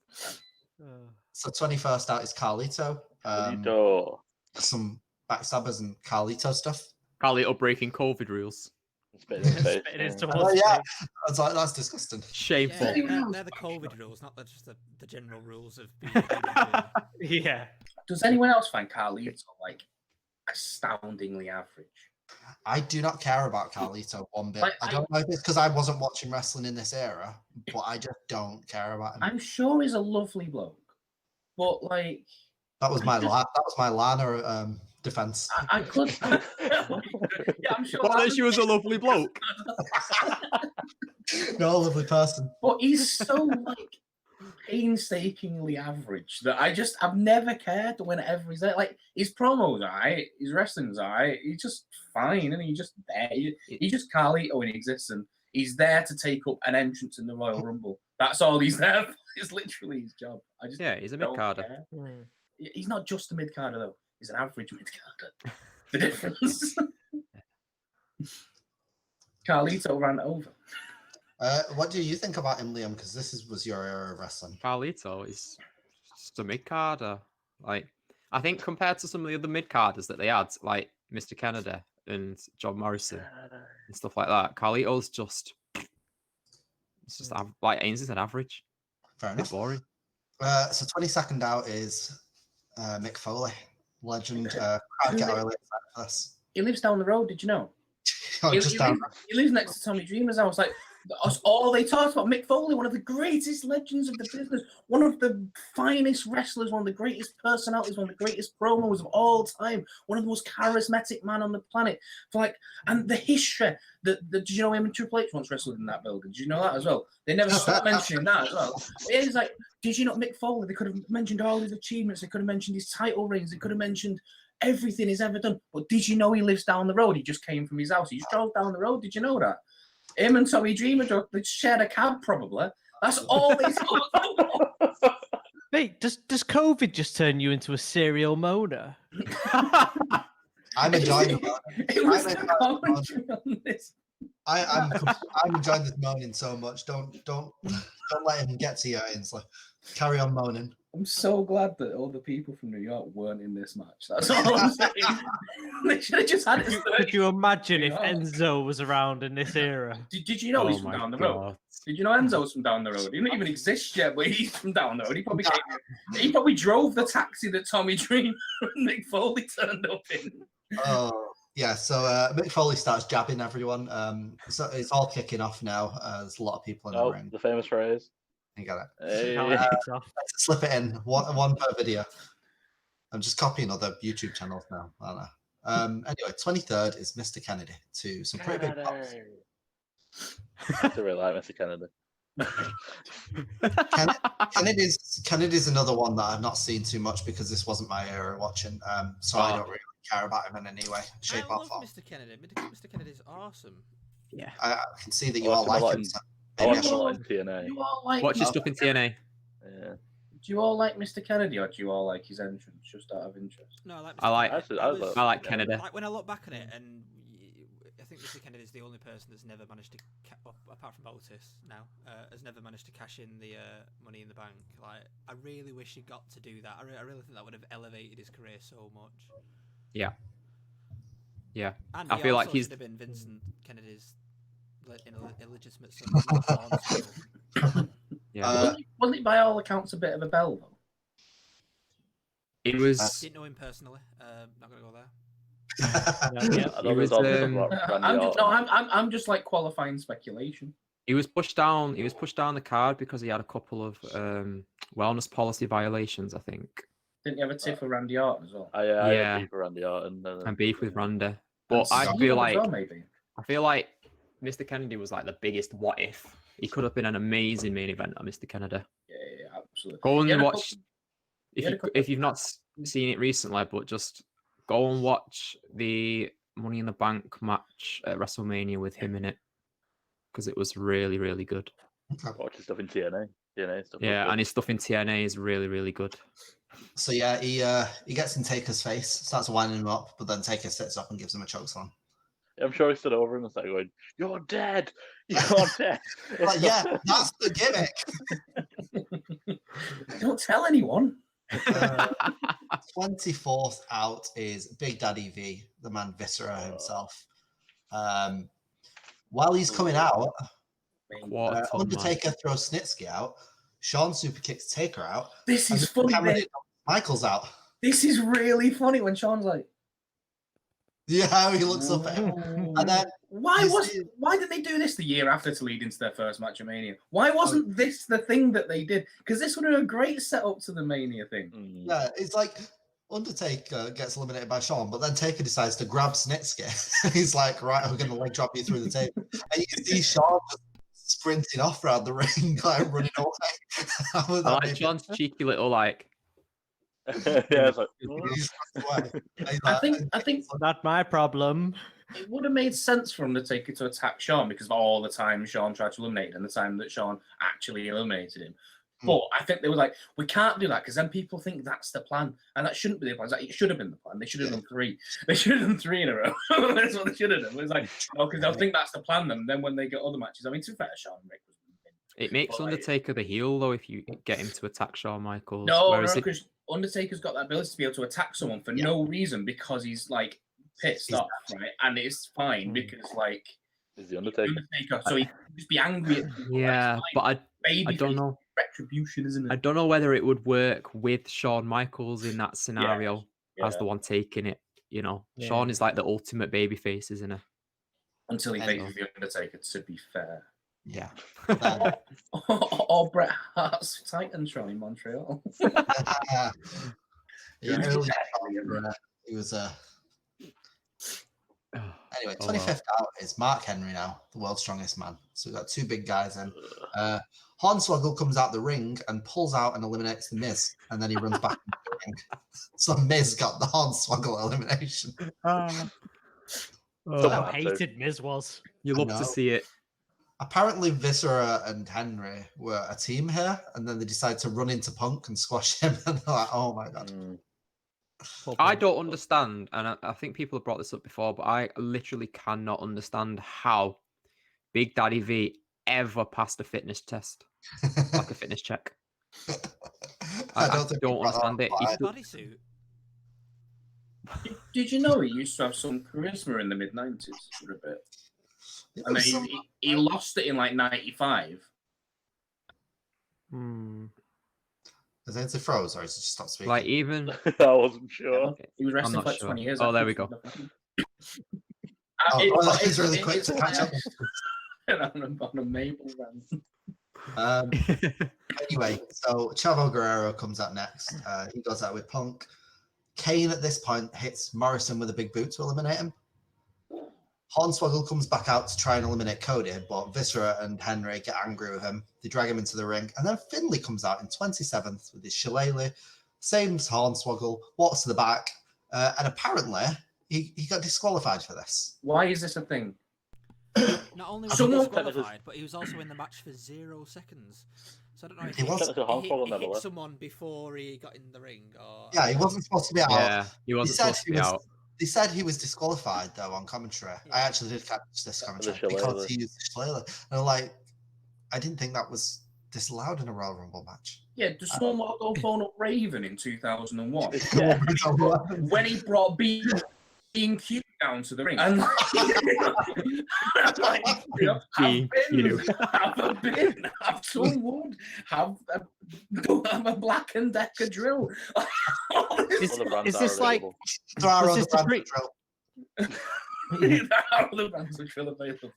So 21st out is Carlito. Carlito. Some backstabbers and Carlito stuff. Carlito breaking COVID rules. Spit in his face. Spitting in yeah. someone's Oh, yeah. face. I was like, that's disgusting. Shameful. Yeah, they're the COVID rules, not just the general rules of being a human being. Yeah. Does anyone else find Carlito like astoundingly average? I do not care about Carlito one bit. Like, I don't know if it's because I wasn't watching wrestling in this era, but I just don't care about him. I'm sure he's a lovely bloke, but like That was my Lana defense. I could. Yeah, I'm sure. Well, that then she was a lovely bloke. No lovely person. But he's so like painstakingly average that I've never cared whenever he's there. Like his promos alright, his wrestling's alright, he's just fine, and he's just there. He's just Carlito in existence. He's there to take up an entrance in the Royal Rumble. That's all he's there for. It's literally his job. I just Yeah, he's a don't mid-carder. care. He's not just a mid-carder though. He's an average mid-carder. The difference. Carlito ran over. What do you think about him, Liam? Because was your era of wrestling. Carlito is just a mid-carder. Like, I think compared to some of the other mid-carders that they had, like Mr. Kennedy and John Morrison and stuff like that, Carlito's just... It's just like Ainsley said, average. Fair A bit enough. boring. So 22nd out is Mick Foley, legend. Crowd get really excited for this. He lives down the road, did you know? Oh, He, just he, down. lives, he lives next to Tommy Dreamer's house. Like, that's all they talked about. Mick Foley, one of the greatest legends of the business, one of the finest wrestlers, one of the greatest personalities, one of the greatest promos of all time, one of the most charismatic man on the planet. For like, and the history. Did you know him and Triple H once wrestled in that building? Did you know that as well? They never stopped mentioning that as well. It's like, did you not Mick Foley? They could have mentioned all his achievements. They could have mentioned his title reigns. They could have mentioned everything he's ever done. But did you know he lives down the road? He just came from his house. He just drove down the road. Did you know that? Him and Tommy Dreamer, they shared a cab probably. That's all they talked about. Mate, does COVID just turn you into a serial moaner? I'm enjoying it. It was I'm the enjoying commentary on this. I'm enjoying this moaning so much. Don't let him get to you, Ainsley. Carry on moaning. I'm so glad that all the people from New York weren't in this match. That's all I'm saying. They should have just had it. Could you imagine if Yeah. Enzo was around in this era? Did you know he's from down the road? Did you know Enzo's from down the road? He didn't even exist yet, but he's from down the road. He probably drove the taxi that Tommy Dreamer and Mick Foley turned up in. Oh, yeah. So Mick Foley starts jabbing everyone. So it's all kicking off now. There's a lot of people in the Oh, ring. the famous phrase. You got it. Hey. How it kicks off. Let's slip it in one per video. I'm just copying other YouTube channels now. I don't know. Anyway, 23rd is Mr. Kennedy to some pretty big pops. I do really like Mr. Kennedy. Kennedy's another one that I've not seen too much because this wasn't my era watching. So I don't really care about him in any way, shape, I or love form. Mr. Kennedy. Mr. Kennedy's awesome. Yeah. I can see that you I all watch him a like lot him. in- So I maybe I watch him a should. lot in TNA. You all like Watch his stuff in TNA. Yeah. Do you all like Mr. Kennedy, or do you all like his entrance, just out of interest? No, I like. Mr. I like- Kennedy. Actually, I like Kennedy. Like when I look back on it, and I think Mr. Kennedy's the only person that's never managed to, apart from Otis now, has never managed to cash in the Money in the Bank. Like, I really wish he got to do that. I really think that would have elevated his career so much. Yeah. Yeah. And I he feel like also he's- should have been Vincent Kennedy's illegitimate son. Hornswoggle. Yeah. Wasn't it by all accounts a bit of a bell, though? It was. Didn't know him personally. Not gonna go there. I know was, there's all this about Randy Orton. I'm just like qualifying speculation. He was pushed down. He was pushed down the card because he had a couple of wellness policy violations, I think, Didn't you have a tip for Randy Orton as well? I Yeah. had beef with Randy Orton. and beef with Randy. But I Cena feel as like well, maybe. Mr. Kennedy was like the biggest what if. He could have been an amazing main event at Mr. Kennedy. Yeah, absolutely. Go He and had a watch couple- he had a couple- if you've not seen it recently, but just go and watch the Money in the Bank match at WrestleMania with him in it, because it was really, really good. Watch his stuff in TNA. TNA stuff. was Yeah, good. and his stuff in TNA is really, really good. So yeah, he gets in Taker's face, starts winding him up, but then Taker sits up and gives him a chokeslam. I'm sure he stood over him and started going, "You're dead! You're dead!" Like, yeah, that's the gimmick. Don't tell anyone. 24th out is Big Daddy V, the man Viscera himself. While he's coming out, Quarter ton, man. Undertaker throws Snitsky out, Shawn super kicks Taker out, This and is funny. Cameron mate. Michaels out. This is really funny when Sean's like, Yeah, how he looks up at him. And then Why you was see- why did they do this the year after to lead into their first match of Mania? Why wasn't this the thing that they did? Because this would have been a great setup to the Mania thing. Mm. yeah, it's like Undertaker gets eliminated by Shawn, but then Taker decides to grab Snitsky. He's like, right, we're going to leg drop you through the table. And you can see Shawn just sprinting off around the ring, like running away. How would I that like be? John's cheeky little like. Yeah, it's like, He just runs away. And he's I like, think Not my problem. it would have made sense for Undertaker to attack Shawn because of all the time Shawn tried to eliminate him and the time that Shawn actually eliminated him. But I think they were like, we can't do that because then people think that's the plan. And that shouldn't be the plan. It's like, it should have been the plan. They should have done three. They should have done three in a row. That's what they should have done. It's like, oh, because they'll think that's the plan then when they get other matches. I mean, to be fair, Shawn and Rick was It makes But, like- Undertaker the heel though if you get him to attack Shawn Michaels. No, whereas it- because Undertaker's got that ability to be able to attack someone for no reason because he's like pissed He's off, right? And it's fine because like is the Undertaker? Undertaker, so he can just be angry at people. yeah, but I Baby don't know. retribution, isn't I it? don't know whether it would work with Shawn Michaels in that scenario as Yeah. the one taking it. You know, Yeah. Shawn is like the ultimate babyface, isn't he? Until he Anyway. faces the Undertaker, to be fair. yeah. Or Bret Hart's Titantron in Montreal. Yeah, he was anyway, Oh, 25th out is Mark Henry now, the world's strongest man. So we've got two big guys in. Hornswoggle comes out the ring and pulls out and eliminates the Miz, and then he runs back into the ring. So Miz got the Hornswoggle elimination. How Oh, hated Miz was. You I love know. to see it. Apparently, Viscera and Henry were a team here, and then they decided to run into Punk and squash him. And they're like, oh my god. Mm. I don't understand, and I think people have brought this up before, but I literally cannot understand how Big Daddy V ever passed a fitness test, like a fitness check. I think we don't brought that understand it. up, He's but Bodysuit. Did you know he used to have some charisma in the mid 90s for a bit? There And then was some- he lost it in like 95. Hmm, Is it froze or is it just stopped speaking? like even I wasn't sure. He was wrestling not for like sure. 20 years. Oh, there we go. Oh, that is really quick to catch up. on a Maple run. Anyway, so Chavo Guerrero comes out next. He goes out with Punk. Kane at this point hits Morrison with a big boot to eliminate him. Hornswoggle comes back out to try and eliminate Cody, but Viscera and Henry get angry with him. They drag him into the ring, and then Finlay comes out in 27th with his shillelagh, same as Hornswoggle, walks to the back, and apparently he got disqualified for this. Why is this a thing? Not only was he Someone- disqualified, but he was also in the match for 0 seconds. So I don't know if He was- Technically, Hornswoggle he never hit left. someone before he got in the ring, or Yeah, he wasn't supposed to be out. Yeah, he wasn't said supposed to he be was- out. They said he was disqualified though on commentary. Yeah. I actually did catch this commentary because shillelagh. he used the shillelagh. And I'm like, I didn't think that was disallowed in a Royal Rumble match. Yeah, does someone want to go phone up Raven in 2001 Yeah. when he brought B&Q down to the ring? And like, you know, B&Q. have a bin, have some wood, have a Black and Decker drill. Is, Other brands is are this like? available. There are Was other this the brands pre- of drill. Other brands of drill available.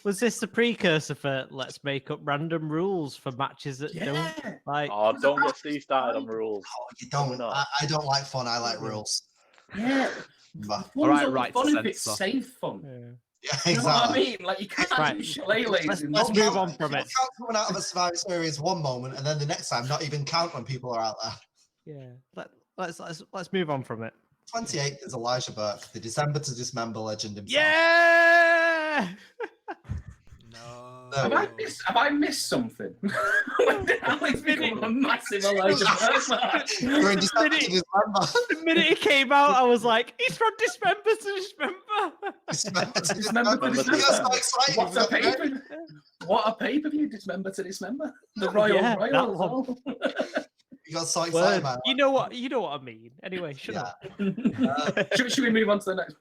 Was this the precursor for let's make up random rules for matches that don't Yeah. like? Oh, don't get Steve started on rules. Oh, you don't. not? I don't like fun. I like rules. Yeah. But, Fun's right, only right to fun if it's censor. safe fun. Yeah. yeah, You know what I exactly. mean? Like you can't Right. do shillelaghs Let's in move this. on from You it. can't coming out of a Survivor Series one moment and then the next time not even count when people are out there. Yeah. Let's move on from it. 28th is Elijah Burke, the December to Dismember legend himself. Yeah. no. Have I missed something? When did Alex become a massive Elijah Burke fan? You're in December to Minute- Dismember. The minute it came out, I was like, "He's from Dismember to Dismember." Dismember to Dismember to Dismember. Dismember. You're so excited. What's a You've got the pay-per-view? What a pay-per-view, Dismember to Dismember. The Royal Yeah, Royal. that as one. well. You got so Word. excited, man. You know what I mean. Anyway, shut Yeah. up. should we move on to the next?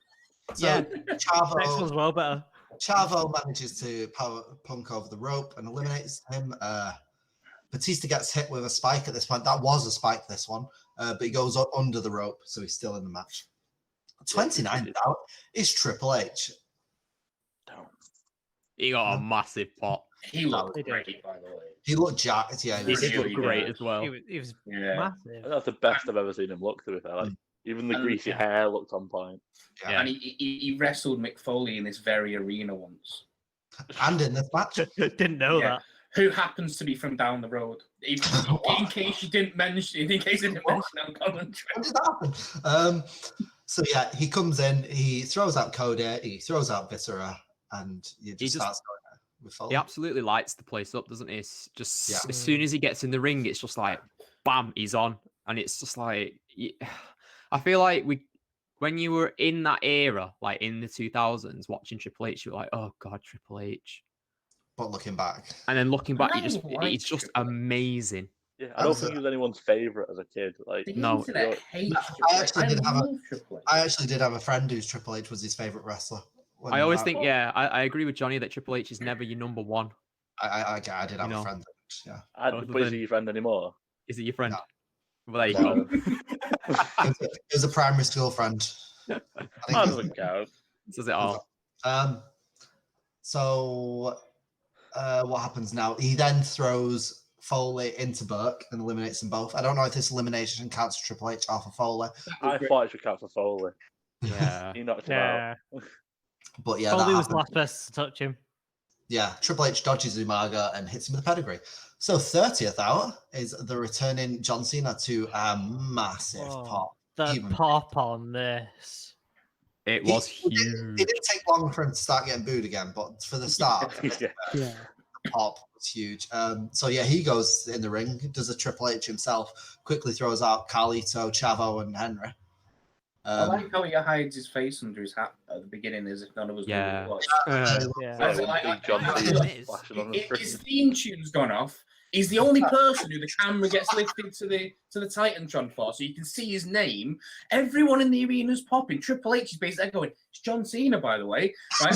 So Yeah. Next Chavo, one's well better. Chavo manages to power Punk over the rope and eliminates him. Batista gets hit with a spike at this point. That was a spike, this one. But he goes up under the rope, so he's still in the match. 29th out is Triple H. He got a massive pop. He looked He did. great, by the way. He looked jacked, yeah. He was did look really great good. as well. He was Yeah. massive. That's the best I've ever seen him look, to be fair. Like, even the And- greasy hair looked on point. Yeah. And he wrestled Mick Foley in this very arena once. And in this match. Didn't know Yeah. that. Who happens to be from down the road? In case you didn't mention, in case you didn't mention on commentary. When did that happen? So yeah, he comes in, he throws out Cody, he throws out Viscera, and you just, just- starts going with Foley. He absolutely lights the place up, doesn't he? It's just Yeah. as soon as he gets in the ring, it's just like, bam, he's on, and it's just like, I feel like when you were in that era, like in the 2000s, watching Triple H, you were like, oh god, Triple H, But looking back, and then looking back, I like it's just Triple H. amazing. Yeah, I don't think he was anyone's favourite as a kid. Like, The No. internet hates I Triple H. actually did have a- love Triple H. I actually did have a friend whose Triple H was his favorite wrestler. When I always I- think, yeah, I agree with Johnny that Triple H is never your number one. I did have you a know. friend. Yeah, but is he your friend anymore? Is it your friend? No. Well, there you No. go. it was a primary school friend. I think That it was- doesn't count. Says it all. So what happens now? He then throws Foley into Burke and eliminates them both. I don't know if this elimination counts for Triple H or for Foley, I thought it should count for Foley. Yeah. He knocked him out. Yeah. but yeah, that Foley was the happened. last person to touch him. Yeah, Triple H dodges Umaga and hits him with a pedigree. So 30th out is the returning John Cena to a massive Oh. pop. The Even- pop on this. It was It huge. didn't take long for him to start getting booed again, but for the start, Yeah. Yeah. the pop was huge. So yeah, he goes in the ring, does a Triple H himself, quickly throws out Carlito, Chavo, and Henry. I like how he hides his face under his hat at the beginning as if none of us knew Yeah. who it was. Yeah. Yeah, I was when like, Big John I- Cena I- flashing on the His screen. theme tune's gone off. He's the only person who the camera gets lifted to the Titantron for, so you can see his name. Everyone in the arena's popping. Triple H is basically going, "It's John Cena, by the way." Right?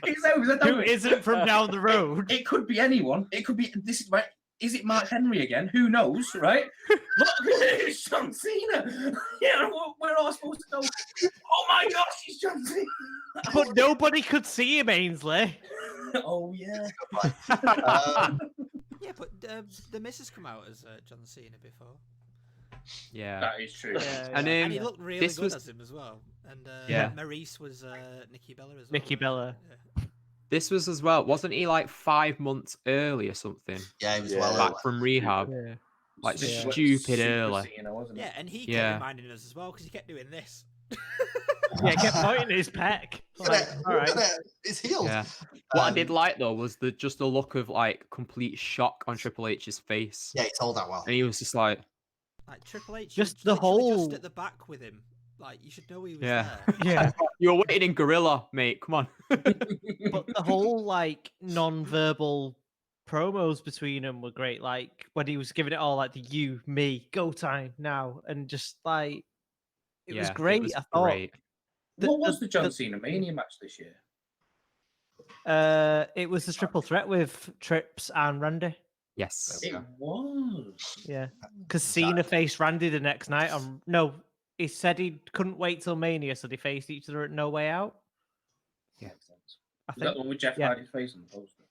He's over there, Who isn't from down the road? It could be anyone. It could be this is right. Is it Mark Henry again? Who knows, right? Look, it's John Cena. Yeah, we're all supposed to go. Oh my gosh, it's John Cena. But nobody could see him, Ainsley. Oh yeah. Yeah, but the Miz has come out as John Cena before, Yeah. That is true. Yeah, And and he um, looked really this good was- as him as well. And Yeah. Maurice was Nikki Bella as well. Nikki wasn't Bella. it? Yeah. This was as well. Wasn't he like 5 months early or something? Yeah, he was Yeah. well Back early. from rehab. Yeah. Like Super- stupid Super early. Cena, wasn't it? Yeah, and he kept Yeah. reminding us as well because he kept doing this. Yeah, kept pointing at his pec. Look Like, at it, all look right. at it, it's healed. Yeah. What I Um, did like though was just the look of like complete shock on Triple H's face, Yeah, he told that well. and he was just like, Like Triple H, Just was the literally just whole- at the back with him. Like you should know he was Yeah. there. Yeah. "You were waiting in Gorilla, mate. Come on." But the whole like non-verbal promos between them were great. Like when he was giving it all like the you, me, go time now, and just like it was Yeah, great. was I thought. great. What was the John Cena Mania match this year? It was the triple threat with Trips and Randy. Yes. It was. Yeah, because Cena faced Randy the next night. No, he said he couldn't wait till Mania, so they faced each other at No Way Out. Yeah. Makes sense. I Was that think the one with Jeff yeah. Hardy's face on the poster?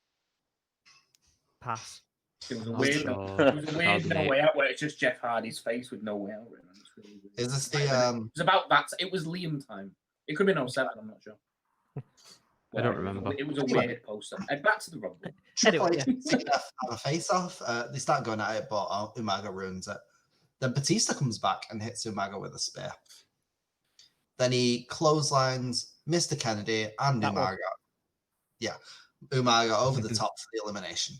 pass. It was a Oh, weird, so- it was a weird No 2008. Way Out where it's just Jeff Hardy's face with No Way Out written on it. It's really weird. Is this the It was about that. It was Liam time. It could have been 07, I'm not sure. I don't Whatever, remember. It was a weird poster. And back to the Rumble. Triple Anyway, H and Cena have a face off? They start going at it, but Umaga ruins it. Then Batista comes back and hits Umaga with a spear. Then he clotheslines Mr. Kennedy and That one. Umaga. Yeah, Umaga over the top for the elimination.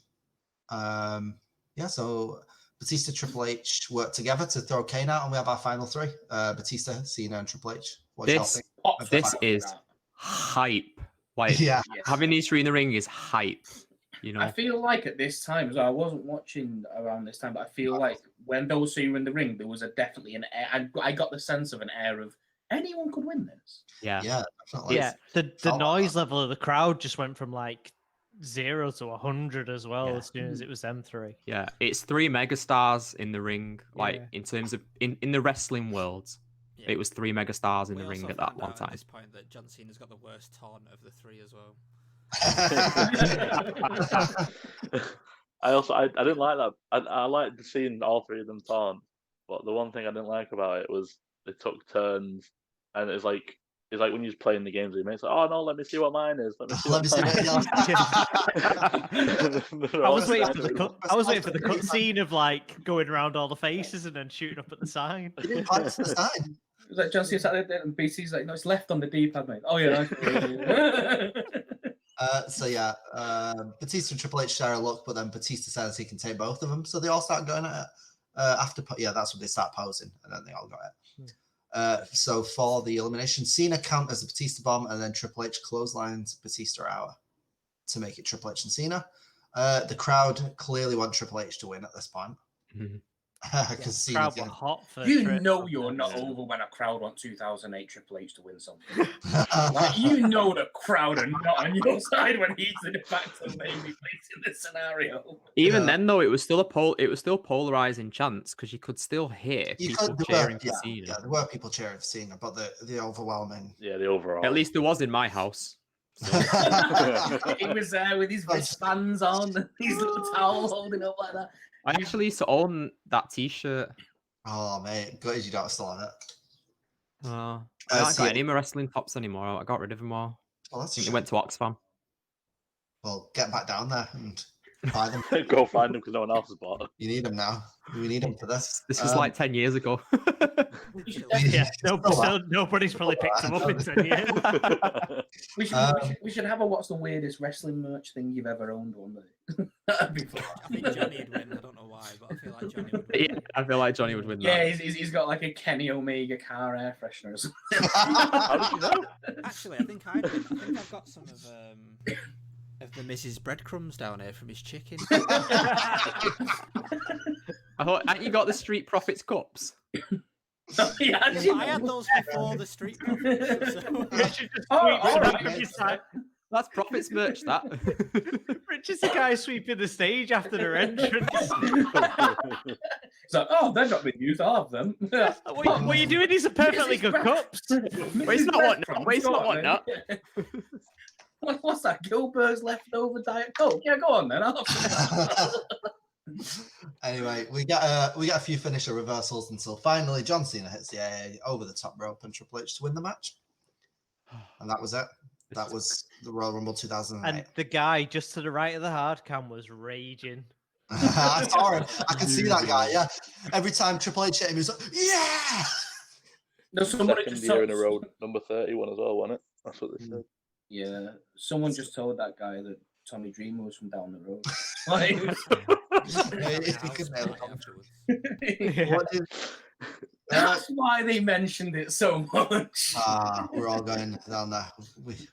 Yeah, so Batista, Triple H work together to throw Kane out, and we have our final three: Batista, Cena, and Triple H. What do y'all This- think? Pop This the fuck is- out. Hype. Like Yeah, Yes. having these three in the ring is hype. You know. I feel like at this time, so I wasn't watching around this time, but I feel like when those two were in the ring, there was definitely an air. I got the sense of an air of anyone could win this. Yeah. yeah, definitely. yeah, the felt like noise that. level of the crowd just went from like 0 to 100 as well Yeah. as soon as it was them three. Yeah. It's three megastars in the ring. Like Yeah. in terms of in the wrestling world, Yeah. it was three megastars in We the ring also at that found one out time. At this point, that John Cena's got the worst taunt of the three as well. I didn't like that. I liked seeing all three of them taunt, but the one thing I didn't like about it was they took turns, and it's like when you're playing the games with your mates, like, oh no, let me see what mine is. Let me see Let me see what what mine yours- is. I was waiting for the Exactly. cut. I was waiting for the cutscene of like going around all the faces and then shooting up at the sign. He didn't punch the sign. It was like John Cena sat there and BC's like, no, it's left on the D-pad, mate. Oh yeah. Nice. So yeah, Batista and Triple H share a look, but then Batista says he can take both of them, so they all start going at it. Yeah, that's when they start posing, and then they all got it. So for the elimination, Cena counters the Batista bomb, and then Triple H clotheslines Batista out to make it Triple H and Cena. The crowd clearly want Triple H to win at this point Mhm. because The crowd Cena's were hot for You Trips. know you're not over when a crowd want 2008 Triple H to win something. Like, you know the crowd are not on your side when he's the de facto babyface in this scenario. Even Yeah. then, though, it was still polarizing chance because you could still hear people cheering for Cena. Yeah, there were people cheering for Cena, but the overwhelming. Yeah, the overall. At least there was in my house. He was there with his wristbands on, his little towel holding up like that. I actually used to own that T-shirt. Oh mate, good as you don't still have it. I don't so got any of my wrestling tops anymore. I got rid of them all. Well, I that's think true. they went to Oxfam. Well, get back down there and buy them. Go find them because no one else has bought them. You need them now. We need them for this. This was like 10 years ago. Yeah, Still nobody's probably picked them up in 10 years. We should have a what's the weirdest wrestling merch thing you've ever owned one day. That'd be fun. I think Johnny'd win. I don't know why, but I feel like Johnny would win. Yeah, I feel like Johnny would win Yeah, that. he's got like a Kenny Omega car air freshener or something. How did you know? Actually, I think I'd win. I think I've got some of the Mrs. Breadcrumbs down here from his chicken. I thought, hadn't you got the Street Profits cups? Yeah, I had those before the Street Profits. So. all right. That's Profits merch, that. Rich is the guy sweeping the stage after their entrance. It's like, oh, they've not been used, all of them. What are you doing? These are perfectly good cups. Wait, it's not what not. Wait, it's not what not. What's that? Gilbert's leftover Diet Coke? Yeah, go on then. I'll have some. Anyway, we got a few finisher reversals until finally John Cena hits the AA over the top rope and Triple H to win the match. And that was it. That was the Royal Rumble 2008. And the guy just to the right of the hard cam was raging. I saw him. I could see that guy. Yeah. Every time Triple H hit him, he was like, "Yeah." No, somebody Second just year in a told, row, number 31 as well, wasn't it? That's what they said. yeah, someone just told that guy that Tommy Dreamer was from down the road. Like, Yeah, he House could nail it. party afterwards. What did- that's why they mentioned it so much. we're all going down there.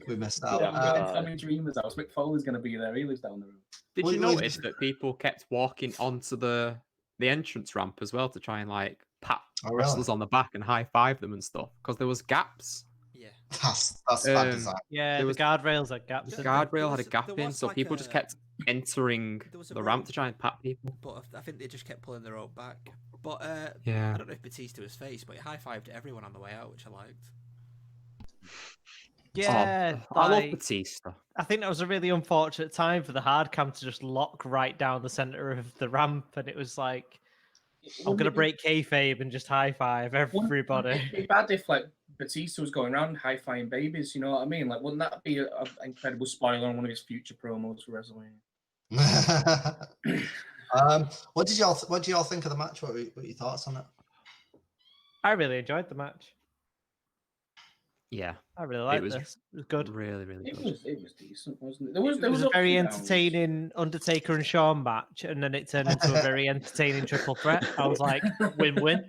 We missed out. Yeah, Ah. Tommy Dreamer's house. Mick Foley's going to be there. He lives down the road. Did Well, you well, notice that people kept walking onto the entrance ramp as well to try and like pat Oh, really? wrestlers on the back and high five them and stuff because there was gaps. Yeah. That's bad Um, design. Yeah, There the was- guardrails had gaps. The There- guardrail had a there gap in, was so like people just a- kept entering There was a the ramp break. to try and pat people. But I think they just kept pulling the rope back. But I Yeah. don't know if Batista was face, but he high-fived everyone on the way out, which I liked. Yeah, I love like, Batista. I think that was a really unfortunate time for the hard cam to just lock right down the center of the ramp, and it was like, I'm gonna break kayfabe and just high five everybody. It'd be bad if like Batista was going around high-fiving babies. You know what I mean? Like, wouldn't that be an incredible spoiler on one of his future promos for WrestleMania? What do y'all think of the match? What were your thoughts on it? I really enjoyed the match. Yeah, I really liked was this. It was good. really, really It good. was decent, wasn't it? There was It was a ups very and downs. entertaining Undertaker and Shawn match, and then it turned into a very entertaining triple threat. I was like, win-win.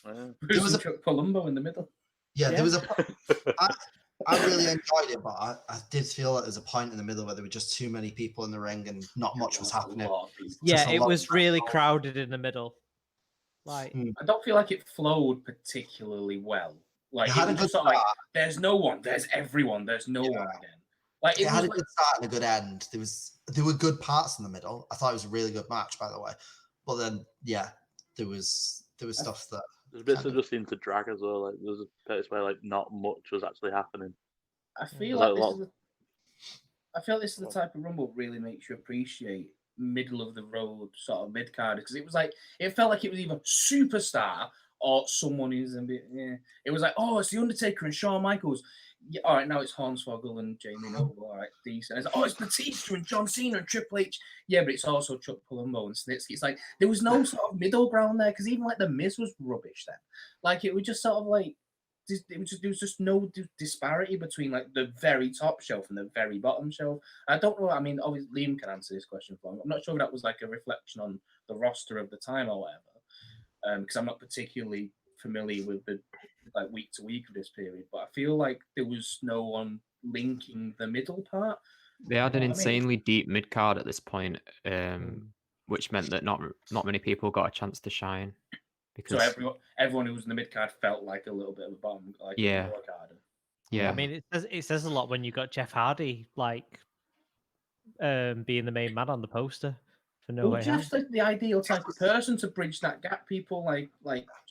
Yeah. Bruce was and a- Chuck Palumbo in the middle. Yeah, Yeah. there was a. I really enjoyed it, but I did feel that there's a point in the middle where there were just too many people in the ring and not much was happening. A lot of people. Yeah, Just a it lot was of really background. crowded in the middle. Like, I don't feel like it flowed particularly well. Like It it had a was good just sort of like start. there's no one, there's everyone, there's no Yeah. one again. Like It it had was a like, good start and a good end. There were good parts in the middle. I thought it was a really good match, by the way. But then, yeah, there was stuff that There's bits kind that just seemed to drag as well. Like there's a bits where like not much was actually happening. I feel Like like a lot- I feel this is the type of rumble really makes you appreciate middle of the road sort of mid card because it was like it felt like it was either superstar or someone who's a bit. Yeah. It was like, oh, it's the Undertaker and Shawn Michaels. Yeah, all right, now it's Hornswoggle and Jamie Noble. All right, decent. It's like, oh, it's Batista and John Cena and Triple H. Yeah, but it's also Chuck Palumbo and Snitsky. It's like there was no sort of middle ground there because even like the Miz was rubbish then. Like it was just sort of like there was just no disparity between like the very top shelf and the very bottom shelf. I don't know. I mean, obviously Liam can answer this question for me. I'm not sure if that was like a reflection on the roster of the time or whatever, because I'm not particularly familiar with the like week to week of this period. But I feel like there was no one linking the middle part. They had an I mean- insanely deep mid card at this point, Hmm. which meant that not many people got a chance to shine. Because So everyone who was in the mid card felt like a little bit of a bottom, like Yeah. a lower card. yeah, I mean, it says a lot when you got Jeff Hardy like being the main man on the poster for No Well, Way Out. Jeff's like the ideal type of person to bridge that gap. People like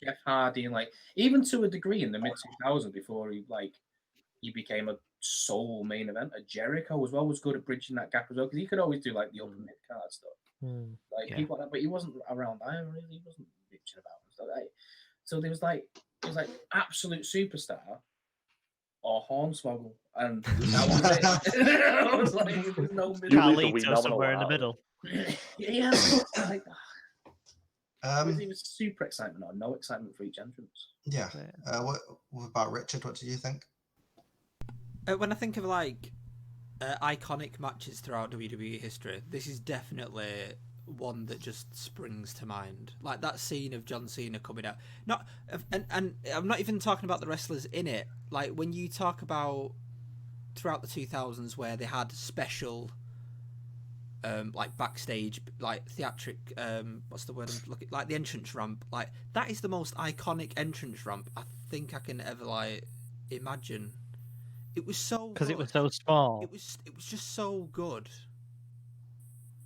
Jeff Hardy and like even to a degree in the mid 2000s before he became a sole main event. Jericho as well was good at bridging that gap as well because he could always do like the upper mid card stuff. Hmm. Like Yeah. people like that, but he wasn't around there really. He wasn't bitching about and stuff. Like, so there was like absolute superstar or Hornswoggle, and that was it. I was like, there's no middle. You leave the wee Carlito nominal somewhere in the out. middle. Yeah, like, it was super excitement or no excitement for each entrance. yeah. Yeah. What about Richard? What did you think? When I think of like iconic matches throughout WWE history, this is definitely one that just springs to mind. Like that scene of John Cena coming out. And I'm not even talking about the wrestlers in it. Like when you talk about throughout the 2000s where they had special like backstage, like theatric, what's the word I'm looking, like the entrance ramp, like that is the most iconic entrance ramp I think I can ever like imagine. It was so Because it good. was so small. It was just so good.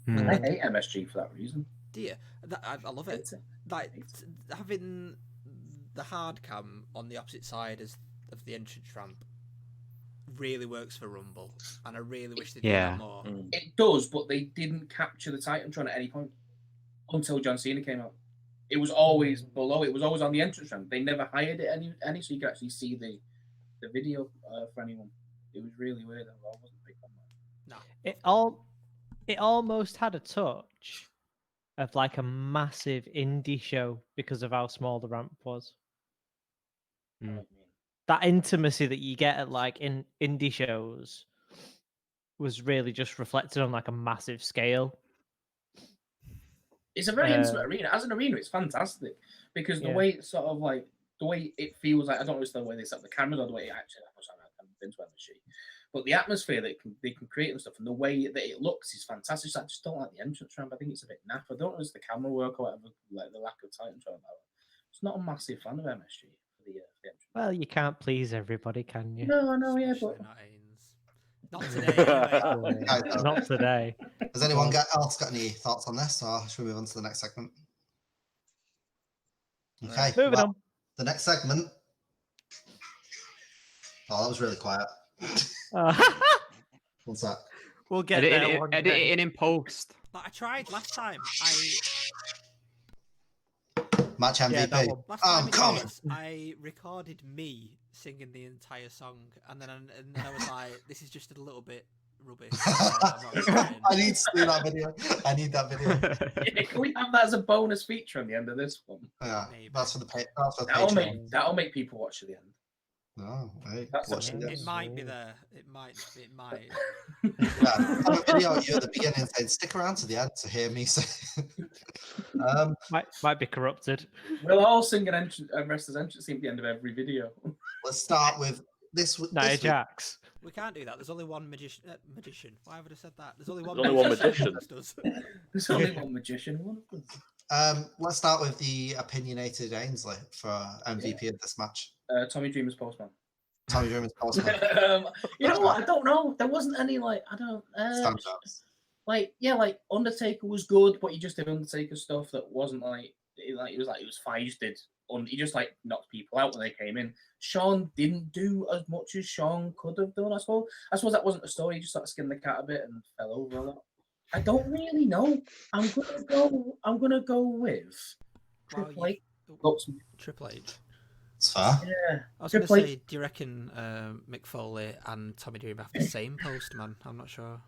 Hmm. I hate MSG for that reason. Dear, I love it. Like having the hard cam on the opposite side of the entrance ramp really works for Rumble, and I really wish they did Yeah. that more. It does, but they didn't capture the Titantron at any point until John Cena came out. It was always below. It was always on the entrance ramp. They never hired it any so you could actually see the video for anyone. It was really weird. I wasn't big on that. It almost had a touch of like a massive indie show because of how small the ramp was. I know what you mean. That intimacy that you get at like in indie shows was really just reflected on like a massive scale. It's a very intimate arena. As an arena, it's fantastic because the way it's sort of like the way it feels like I don't know if it's the way they set up the cameras or the way it actually happens. I've been to MSG, but the atmosphere that they can create and stuff and the way that it looks is fantastic. So I just don't like the entrance ramp. I think it's a bit naff. I don't know if it's the camera work or whatever, like the lack of Titan ramp. It's not a massive fan of MSG for the entrance. Well, you can't please everybody, can you? No, yeah, Especially but not Ains. Not today. Anyway. Not today. Has anyone else got any thoughts on this, or should we move on to the next segment? Okay, Moving on. the next segment. Oh, that was really quiet. What's that? We'll get Edit, there it, one edit day. it in post. Like I tried last time. Match MVP. Yeah, that one. Last time I'm we did coming. this, I recorded me singing the entire song, and then I was like, "This is just a little bit rubbish." I'm not really I need to see that video. I need that video. yeah, can we have that as a bonus feature on the end of this one? Yeah, Maybe. that's for the That's for the That'll Patreon. make people watch to the end. Oh, hey, That's watch a- it. It might be there. It might. Yeah, have a video of you at the beginning saying, "Stick around to the end to hear me say." Might be corrupted. We'll all sing a wrestler's entrance theme at the end of every video. Let's start with this. Nia This week. Jax. We can't do that. There's only one magician. Why would I said that? There's only one. There's only one magician magician. that does. There's only one magician. One of them. Let's start with the opinionated Ainsley for MVP of this match. Tommy Dreamer's Postman. Tommy Dreamer's Postman. You know what? I don't know. There wasn't any like Standouts. like Undertaker was good, but he just did Undertaker stuff that wasn't like it was fine. He just like knocked people out when they came in. Shawn didn't do as much as Shawn could have done. I suppose that wasn't the story. He just sort of skinned the cat a bit and fell over a lot. I don't really know. I'm gonna go with Well, Triple H. Triple H. It's fair. Yeah, I was going to Triple H. say, do you reckon Mick Foley and Tommy Dreamer have the same postman? I'm not sure.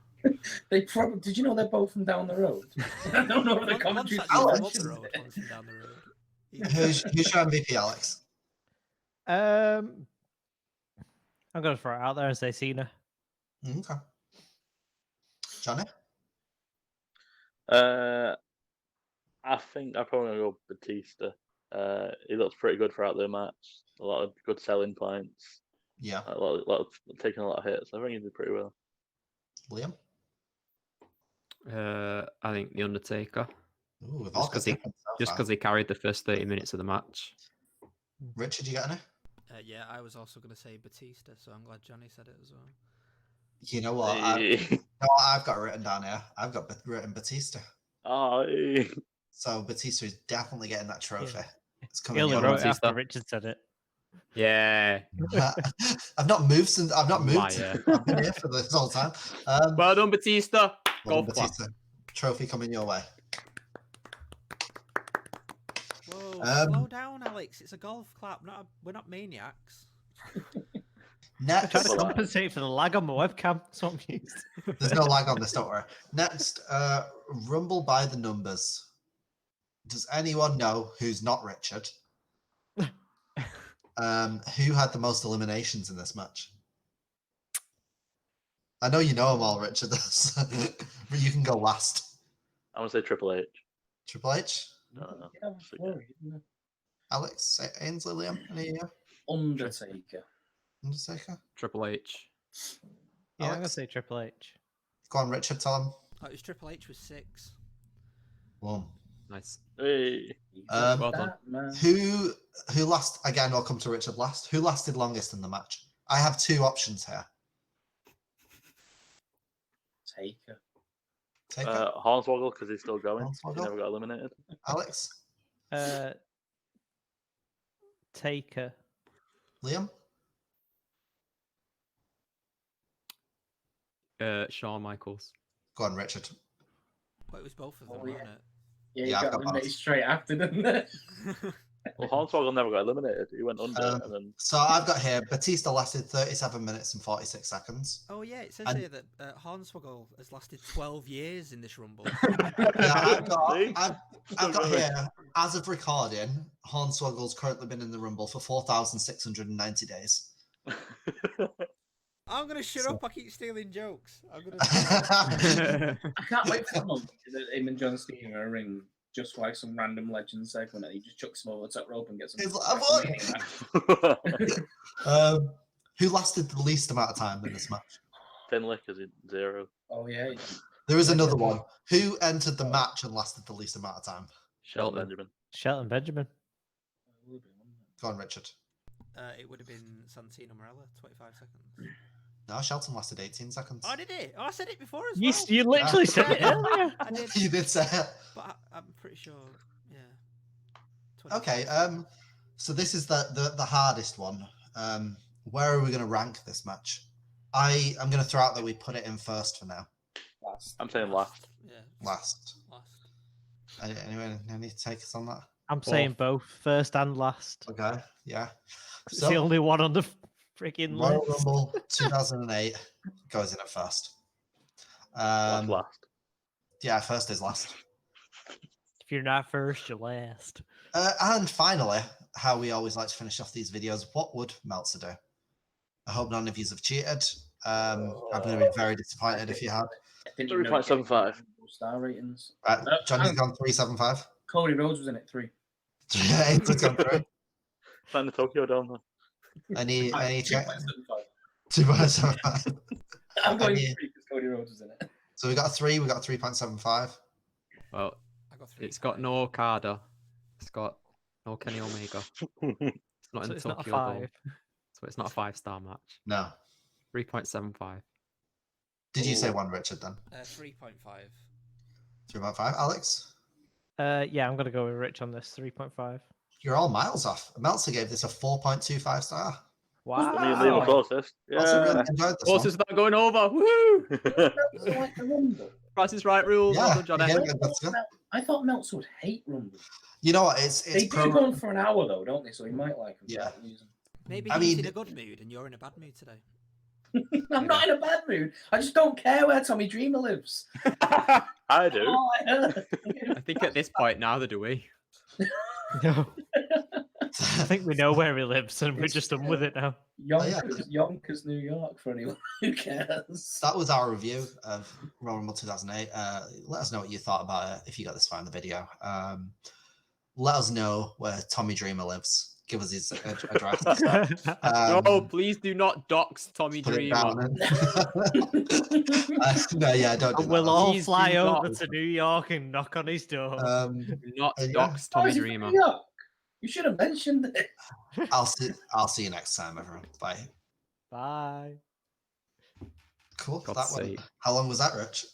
They probably. Did you know they're both from down the road? I don't know if the One's commentary. actually from up mentioned the road, it. one's from down the road. Who's your MVP, Alex? I'm gonna throw it out there and say Cena. Okay. Johnny? I think I'm probably gonna go Batista. He looks pretty good throughout the match. A lot of good selling points. Yeah. A lot of taking a lot of hits. I think he did pretty well. Liam? I think the Undertaker, Ooh, we've Just all 'cause got different so just far. because he carried the first 30 minutes of the match. Richard, you got any? Yeah, I was also going to say Batista, so I'm glad Johnny said it as well. You know what? I've got written down here. I've got written Batista. Oh, So Batista is definitely getting that trophy. It's He coming. only your wrote way. it after Batista. Richard said it. Yeah. I've not moved since. I've not moved. Liar. I've been here for this whole time. Well done, Batista. Well, Golf clap. Batista, trophy coming your way. Whoa, slow down, Alex. It's a golf clap. We're not maniacs. I'm trying Next, to compensate for the lag on my webcam. That's what I'm used. there's no lag on this. Don't worry. Next, Rumble by the numbers. Does anyone know who's not Richard? Who had the most eliminations in this match? I know you know them all, Richard. But you can go last. I'm gonna say Triple H. Triple H, No. Yeah, sorry, isn't it? Alex, Ainsley, Liam, any of you? Undertaker. Undertaker? Triple H. Yeah, I'm gonna Alex? say Triple H. Go on, Richard, tell him. Oh, it was Triple H with 6. One. Nice. Hey. Um, Well done. Man. Who last? Again, I'll come to Richard last. Who lasted longest in the match? I have two options here. Taker. Take it, Hornswoggle because he's still going. He Hornswoggle. never got eliminated. Alex, Taker. Liam. Shawn Michaels. Go on, Richard. But it was both of them, Oh, yeah. wasn't Yeah, Yeah, I've you got got eliminated both. straight after, didn't it? it? Well, Hornswoggle never got eliminated. He went under, Um, and then So I've got here Batista lasted 37 minutes and 46 seconds. Oh yeah, it says And- here that Hornswoggle has lasted 12 years in this rumble. Yeah, See? I've got here, as of recording, Hornswoggle's currently been in the Rumble for 4,690 days. I'm gonna shut up. I keep stealing jokes. I'm gonna. I can't wait for the month that him and John Cena are in a ring just like some random legend segment, and he just chucks him over the top rope and gets him. He's like, Who lasted the least amount of time in this match? Finley, because he's 0. Oh yeah. There is another one. Who entered the match and lasted the least amount of time? Shelton Shelton. Benjamin. Shelton Benjamin. Go on, Richard. It would have been Santino Marella, 25 seconds. No, Shelton lasted 18 seconds. Oh, did it? Oh, I said it before as You, well. you literally said it earlier. I did, You did say it. but I'm pretty sure. Yeah. 25 Okay. seconds. So this is the hardest one. Where are we going to rank this match? I am going to throw out that we put it in first for now. Last. I'm saying last. Yeah. Last. Last. Anyone any takes on that? I'm saying both, first and last. Okay. Yeah. It's the only one on the freaking Royal list. Rumble 2008 goes in at first. Last. Yeah, first is last. If you're not first, you're last. And finally, how we always like to finish off these videos, what would Meltzer do? I hope none of you have cheated. I'm going to be very disappointed if you had. 3.75. Star ratings. Right, Johnny's gone 375. Cody Rhodes was in it 3. Aiden's gone 3. Find the Tokyo Dome. Though. Any check? 2.75. 2.75. I'm going Any- 3 because Cody Rhodes was in it. So we got a 3, we got a 3.75. Well, I got 3. it's got no Okada. It's got no Kenny Omega. It's not So in it's the not a Tokyo Dome, 5. so it's not a 5-star match. No. 3.75. Did you say one, Richard, then? 3.5. 3.5. Alex? Yeah, I'm going to go with Rich on this, 3.5. You're all miles off. Meltzer gave this a 4.25 star. Me and Liam were Wow. closest. Meltzer really Yeah. enjoyed this Closest one. without going over. Woo! Like the Rumble. Price is right rules. Yeah, Well done, John you Evans. gave it a good score. I thought Meltzer would hate Rumble. You know what? It's They pro. do go on for an hour though, don't they? So he might like them. Yeah. Maybe I he's mean- in a good mood and you're in a bad mood today. I'm not in a bad mood. I just don't care where Tommy Dreamer lives. I do. Oh, I heard. I think at this point, neither do we. No, I think we know where he lives and we're just done with it now. Yonkers, New York, for anyone who cares. That was our review of Royal Rumble 2008. Let us know what you thought about it if you got this far in the video. Let us know where Tommy Dreamer lives. Give us his address. No, please do not dox Tommy Put it Dreamer. down. No, yeah, don't do And we'll that. all Please fly do over not. to New York and knock on his door. Do not yeah. dox Oh, Tommy is he from Dreamer. New York? You should have mentioned it. I'll see you next time, everyone. Bye. Bye. Cool. God's That one. sake. How long was that, Rich?